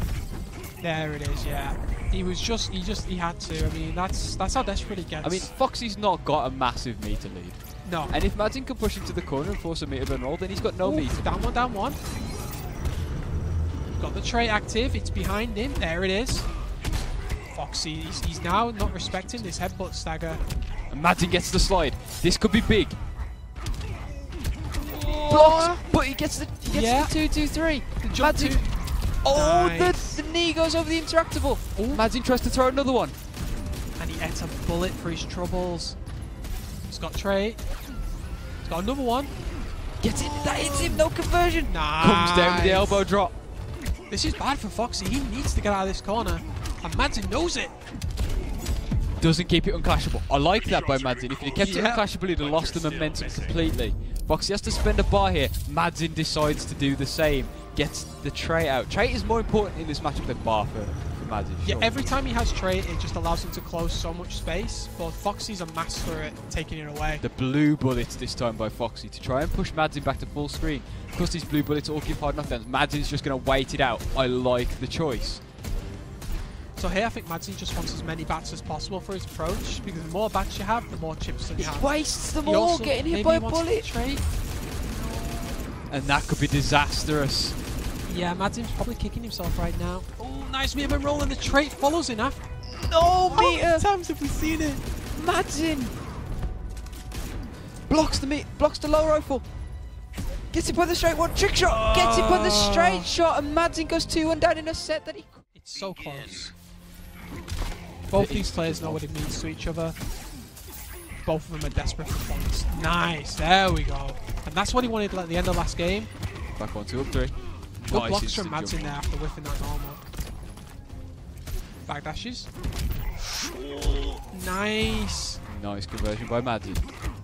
There it is, yeah. He had to. I mean, that's how desperate he gets. I mean, Foxy's not got a massive meter lead. no. And if Madzin can push him to the corner and force a meter burn roll, then he's got no Ooh, meter. down one, down one. Got the trait active. It's behind him. There it is. Foxy, he's now not respecting this headbutt stagger. And Madzin gets the slide. This could be big. Oh. Blocks, but he gets the Yeah. 2-2-3. The jump Madzin. to- Oh, Nice. the knee goes over the interactable. Ooh. Madzin tries to throw another one. And he ate a bullet for his troubles. He's got trait. He's got another one. Gets it. That hits him. No conversion. Nice. Comes down with the elbow drop. This is bad for Foxy. He needs to get out of this corner. And Madzin knows it. Doesn't keep it unclashable. I like that by Madzin. If he kept it Yeah. unclashable, he'd have lost the momentum completely. Foxy has to spend a bar here. Madzin decides to do the same. Gets the trait out. Trait is more important in this matchup than bar for Madzin. Yeah, sure. every time he has trait, it just allows him to close so much space. But Foxy's a master at taking it away. The blue bullets this time by Foxy to try and push Madzin back to full screen. Because these blue bullets all give hard knockdowns, Madzin's just going to wait it out. I like the choice. So here I think Madzin just wants as many bats as possible for his approach, because the more bats you have, the more chips that you He have. wastes them He all also getting hit maybe by a wants to bullet. trait. And that could be disastrous. Yeah, Madzin's probably kicking himself right now. Oh, nice meter roll, and the trait follows in after. No How many meter! times have we seen it? Madzin blocks the low rifle. Gets it by the straight one. Trick shot. Gets it by the straight shot, and Madzin goes 2-1 down in a set that he. It's so close. Both these players know what it means to each other. Both of them are desperate for points. Nice, there we go. And that's what he wanted at the end of last game. Back 1, 2, up 3. Good Nice blocks from instant Madzin jump. there after whiffing that normal. Backdashes. Nice. Nice conversion by Madzin.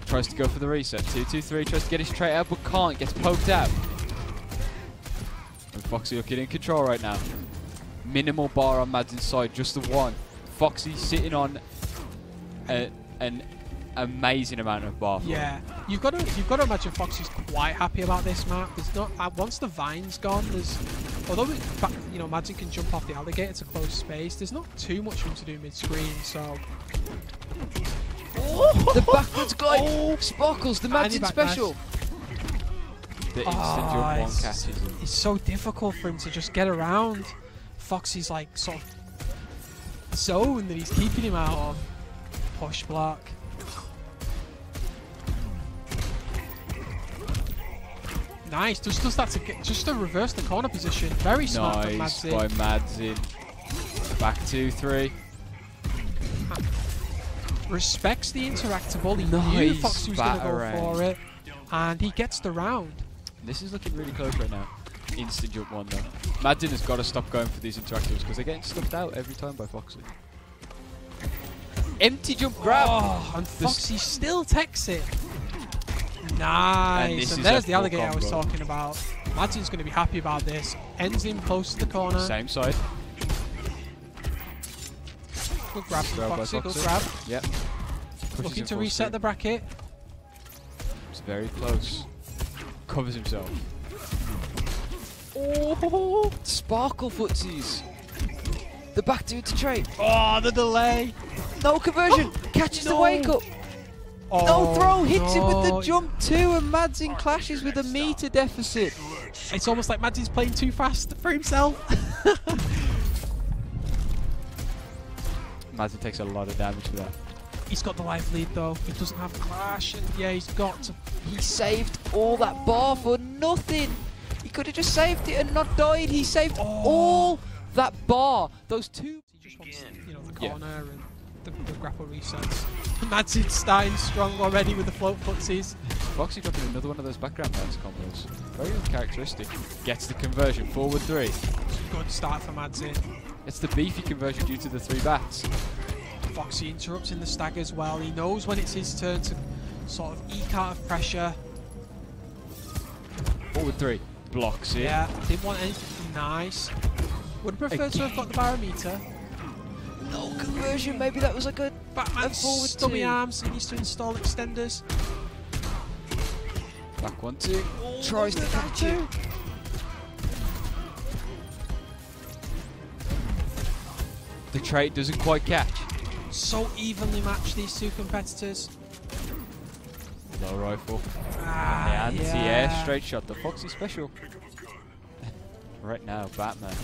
Tries to go for the reset. 2-2-3. Tries to get his trait out, but can't. Gets poked out. And Foxy looking in control right now. Minimal bar on Madzin's side, just the one. Foxy sitting on an amazing amount of bar. Yeah, you've got to imagine Foxy's quite happy about this map. There's not once the vine's gone. Although Madzin can jump off the alligator to close space. There's not too much room to do mid-screen. So The backwards glide. Sparkles, the Tiny Madzin backdash. special. The instant jump one catches him. It's so difficult for him to just get around Foxy's like sort of zone that he's keeping him out of. Push block. Nice, just does that to reverse the corner position. Very smart from Nice Madzin. by Madzin. Back 2-3. Respects the interactable. He knew Nice Foxy was going to go batarang. for it, and he gets the round. This is looking really close right now. Instant jump one though. Madzin has got to stop going for these interactives because they're getting stuffed out every time by Foxy. Empty jump grab. Oh, and Foxy still takes it. Nice. this And is there's a the full alligator I was combo. talking about. Madzin's going to be happy about this. Ends him close to the corner. Same side. Good grab from Grab by Foxy. Good Foxy. grab. Yep. Pushes Looking him to full reset screen. the bracket. It's very close. Covers himself. Oh, Sparkle footsies. The back two to trade. the delay. No conversion. Catches the wake up. No throw. Hits him with the no. jump too, and Madzin clashes with a meter deficit. It's almost like Madzin's playing too fast for himself. Madzin takes a lot of damage for that. He's got the life lead though. He doesn't have clash, and yeah, he's got to. He saved all that bar for nothing. He could have just saved it and not died. He saved all that bar. Those two. He just wants, you know, the corner and the grapple resets. Madzin starting strong already with the float footsies. Foxy dropping another one of those background bounce combos. Very uncharacteristic. Gets the conversion. Forward 3. Good start for Madzin. It's the beefy conversion due to the 3 bats. Foxy interrupts in the stag as well. He knows when it's his turn to sort of eke out of pressure. Forward 3. Blocks it. Yeah, didn't want anything nice. Would have preferred to have got the barometer. No conversion. Maybe that was a good Batman forward stubby 2. arms. He needs to install extenders. Back 1 2. Tries to catch it. The trait doesn't quite catch. So evenly matched, these two competitors. Low rifle. The Yeah. anti-air straight shot. The Foxy special. Right now, Batman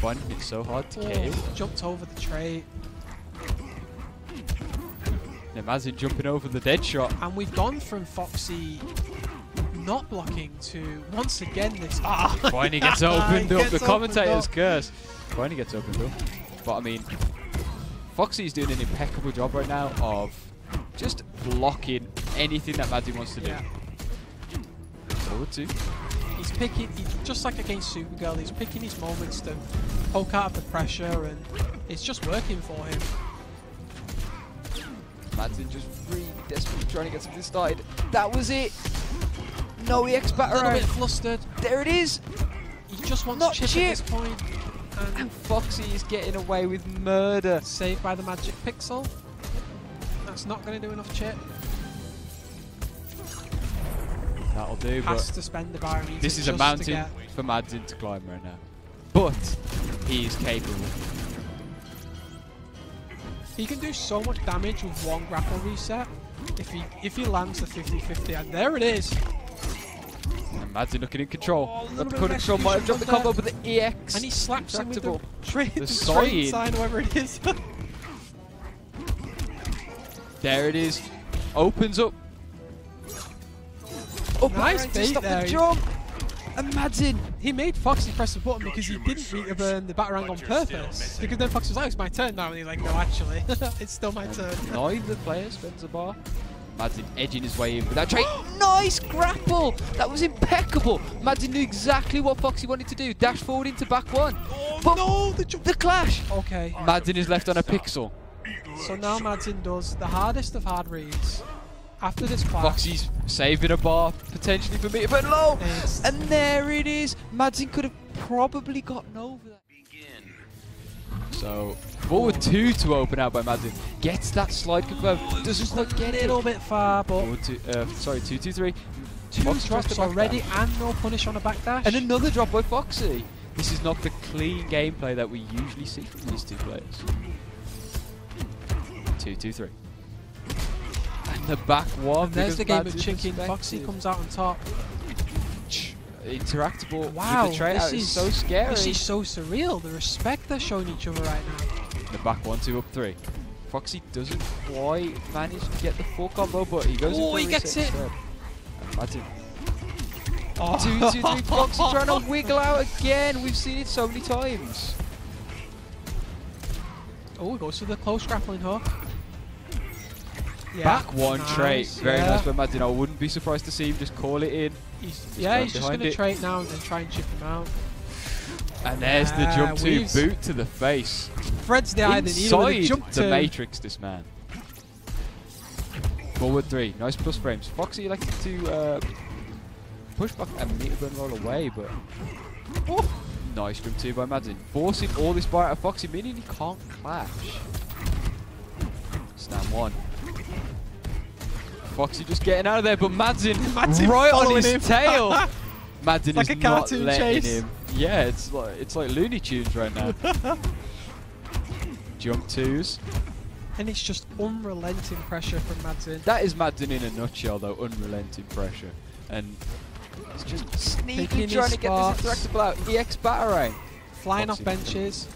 finding it so hard to kill. Jumped over the trait. Madzin jumping over the dead shot. And we've gone from Foxy not blocking to, once again, this... Finally gets opened up. The commentator's up. curse. Finally gets opened up. But I mean, Foxy's doing an impeccable job right now of just blocking anything that Madzin wants to do. Yeah. Forward 2. He's picking, just like against Supergirl, he's picking his moments to poke out of the pressure, and it's just working for him. Madzin just really desperately trying to get something started. That was it. No EX batter. A little bit flustered. There it is. He just wants Not chip at this point. And Foxy is getting away with murder. Saved by the magic pixel. That's not going to do enough chip. That'll do, Has but to spend the barometer. this is a mountain for Madzin to climb right now. But he is capable. He can do so much damage with one grapple reset if he lands the 50-50, and there it is. And Madzin looking in control. Little Not the bit of control might have dropped the execution combo, but the EX. And he slaps him with the The trade sign. sign, whatever it is. There it is. Opens up. Up Nice to bait stop there. the jump. And Madzin. He made Foxy press the button because he didn't meet to burn the batarang on purpose. Because then Foxy was like, it's my turn now, and he's like, no, actually, it's still my turn. Neither player spends a bar. Madzin edging his way in with that trade. Nice grapple! That was impeccable. Madzin knew exactly what Foxy wanted to do. Dash forward into back 1. But No, the clash. Okay, Madzin is left on a pixel. so now Madzin does the hardest of hard reads. After this clash, Foxy's saving a bar potentially for me, but low. It's- And there it is. Madzin could have probably gotten over that. So forward 2 to open out by Madzin. Gets that slide confirmed. Doesn't quite get a it. little bit far, but Forward 2, sorry, 2-2-3. two Foxy tries drops to back already dash. and no punish on a backdash. And another drop by Foxy. This is not the clean gameplay that we usually see from these two players. 2-2-3. And the back 1. And there's the game of Madzin's chicken. perspective. Foxy comes out on top. Interactable Wow, with the trade out is so scary. This is so surreal. The respect they're showing each other right now. The back 1-2 up 3. Foxy doesn't quite manage to get the full combo, but he goes in for a he reset gets it. instead. And Madzin. Oh. 2-2-3. Foxy trying to wiggle out again. We've seen it so many times. Oh, he goes for the close grappling hook. Yeah, Back 1 nice, trait. Very yeah. nice by Madzin. I wouldn't be surprised to see him just call it in. He's going just behind going to it. trade now and then try and chip him out. And there's the jump 2. weaves. Boot to the face. Threads the eye, then he with a Inside jump the 2. matrix, this man. Forward 3. Nice plus frames. Foxy likes to push back and meter burn roll away, but nice jump 2 by Madzin. Forcing all this bar out of Foxy, meaning he can't clash. Stand 1. Foxy just getting out of there, but Madzin right on following his him. tail. Madzin like is a not cartoon letting chase. him. Yeah, it's like Looney Tunes right now. Jump 2s. And it's just unrelenting pressure from Madzin. That is Madzin in a nutshell, though. Unrelenting pressure, and he's just Taking sneaky his trying to get this spots. interactable out. EX batarang. Flying Foxy. off benches.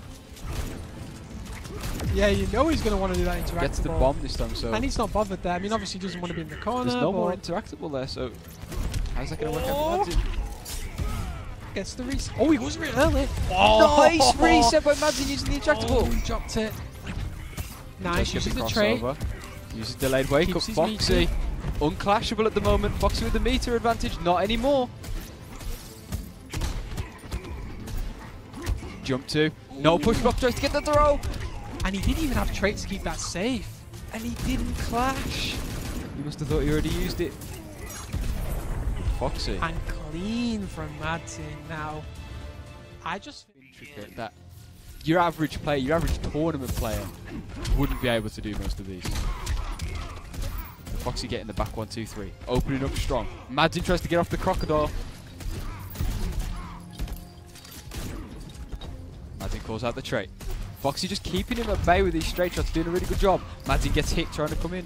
Yeah, you know he's going to want to do that interactable. Gets the bomb this time, so And he's not bothered there. I mean, obviously he doesn't want to be in the corner. there's no more but interactable there. So how's that going to work out for Madzin? Gets the reset. Oh, he goes really early. Oh. Nice reset by Madzin using the intractable. Oh, he dropped it. Nice, uses the trait. Uses delayed wake up. Foxy, unclashable at the moment. Foxy with the meter advantage, not anymore. Jump 2. No pushback, tries to get the throw. And he didn't even have traits to keep that safe. And he didn't clash. You must have thought you already used it. Foxy. And clean from Madzin now. I just intricate that your average player, your average tournament player wouldn't be able to do most of these. And Foxy getting the back 1, 2, 3. Opening up strong. Madzin tries to get off the crocodile. Madzin calls out the trait. Foxy just keeping him at bay with these straight shots, doing a really good job. Madzin gets hit trying to come in.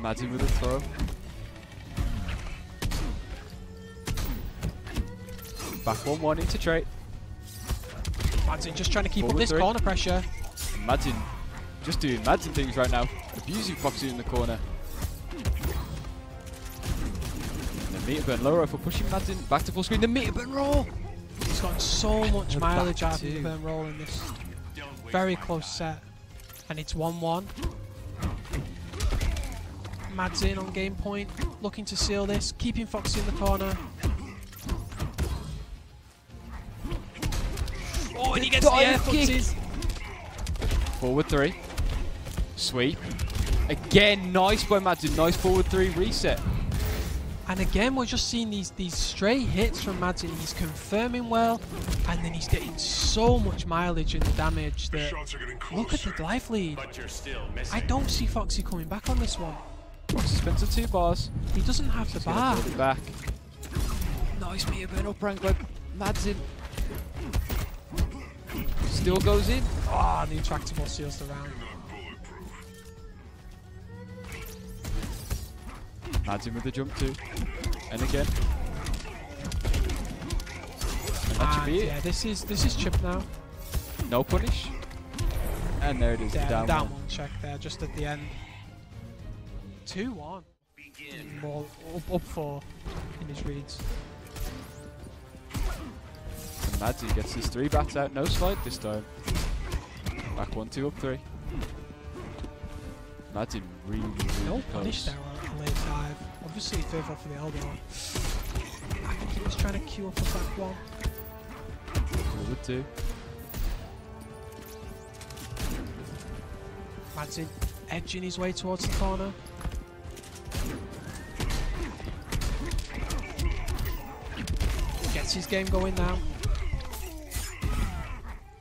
Madzin with a throw. Back 1-1 into trait. Madzin just trying to keep Forward up this 3. corner pressure. Madzin just doing Madzin things right now. Abusing Foxy in the corner. And the meter burn low for pushing Madzin back to full screen. The meter burn roll. He's gotten so much And mileage back out of the two. burn roll in this very close set. And it's 1-1. Madzin on game point, looking to seal this, keeping Foxy in the corner. Oh, and he gets the air Foxys. Forward 3. Sweep. Again, nice by Madzin. Nice forward 3 reset. And again, we're just seeing these straight hits from Madzin. He's confirming well, and then he's getting so much mileage in the damage that look at the life lead. I don't see Foxy coming back on this one. Foxy spends the 2 bars. He doesn't have the bar. Hold it back. Nice meter burn up rank by Madzin. Still goes in. Ah, the intractable seals the round. Madzin with the jump 2. And again. And that should be it. Yeah, this is chip now. No punish. And there it is. Yeah, down down one. one check there, just at the end. 2-1. More up 4 in his reads. And Madzin gets his 3 bats out. No slide this time. Back 1, 2, up 3. Madzin really No close. punish there on a late dive. Obviously favourable for the elbow. I think he was trying to queue up a back 1. Forward 2. Madzin edging his way towards the corner. Gets his game going now.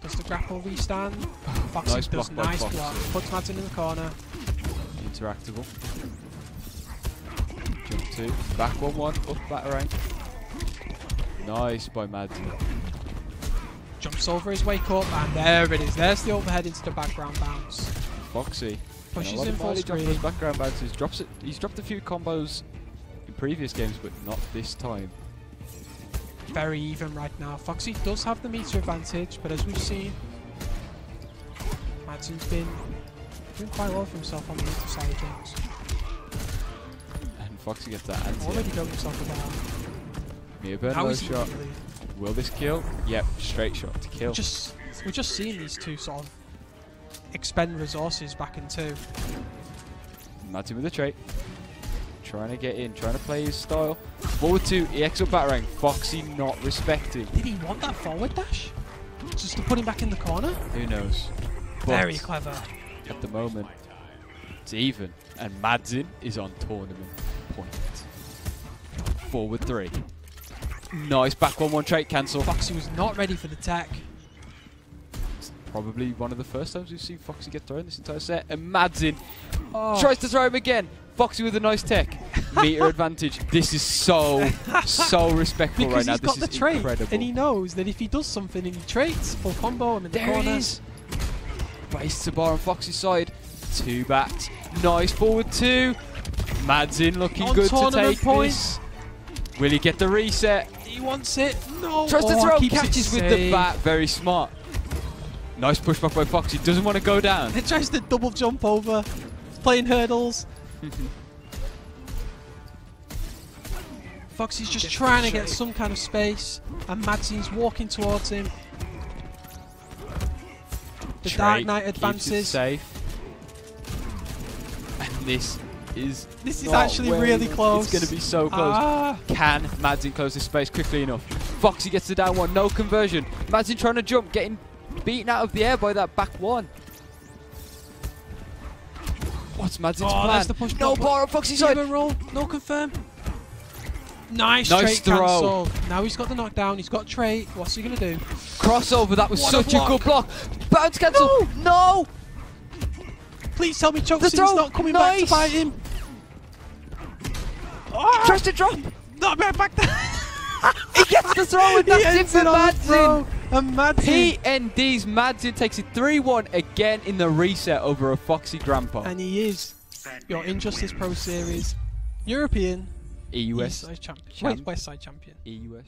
Does the grapple restand? Foxy Nice does block by nice Foxy. block. Puts Madzin in the corner. Interactable. Jump 2. Back 1-1. Up batarang. Nice by Madzin. Jumps over his wake up, and there it is. There's the overhead into the background bounce. Foxy. Pushes in full screen. Background bounces. Drops it. He's dropped a few combos in previous games, but not this time. Very even right now. Foxy does have the meter advantage, but as we've seen, Madzin's been doing quite well for himself on the meter side of things. And Foxy gets that anti. Already built himself about. Meter burn, How low is he shot. really? Will this kill? Yep, straight shot to kill. We're just seeing these two sort of expend resources back in 2. Madzin with a trait. Trying to get in, trying to play his style. Forward 2, EX up batarang. Foxy not respecting. Did he want that forward dash? Just to put him back in the corner? Who knows? But Very clever. at the moment, it's even. And Madzin is on tournament point. Forward 3. Nice back 1-1 trait cancel. Foxy was not ready for the tech. probably one of the first times we've seen Foxy get thrown this entire set. And Madzin tries to throw him again. Foxy with a nice tech. Meter advantage. This is so respectful right now. Because This he's got is the trait, incredible. and he knows that if he does something and he traits, full combo him in the There corner. it is. Base to bar on Foxy's side. 2 backs. Nice forward 2. Madzin looking On good to tournament take point. this. Will he get the reset? He wants it. No. Tries to throw. Keeps it Catches with the safe. bat. Very smart. Nice pushback by Foxy. Doesn't want to go down. He tries to double jump over. He's playing hurdles. Foxy's just trying to get some kind of space, and Madzin's walking towards him. The Dark Knight Keeps it advances. safe. And this is not actually well. really close. It's going to be so close. Can Madzin close this space quickly enough? Foxy gets the down one, no conversion. Madzin trying to jump, getting beaten out of the air by that back one. What's Madzin's plan? That's the push No back. bar on Foxy's side. Roll, no confirm. Nice Nice trait throw. cancel. Now he's got the knockdown, he's got trait. What's he going to do? Crossover, that was What a such a good block. block. Bounce cancel. No! Please tell me The Chokeson's throw. not coming back to Nice. fight him. Tries to drop. Not back there. He gets the throw and He that's it ends for it on the Madzin. throw, and Madzin. PND's Madzin takes it 3-1 again in the reset over a Foxy Grampa. And he is your Injustice Pro Series European EUS East Side champion. West Side champion. EUS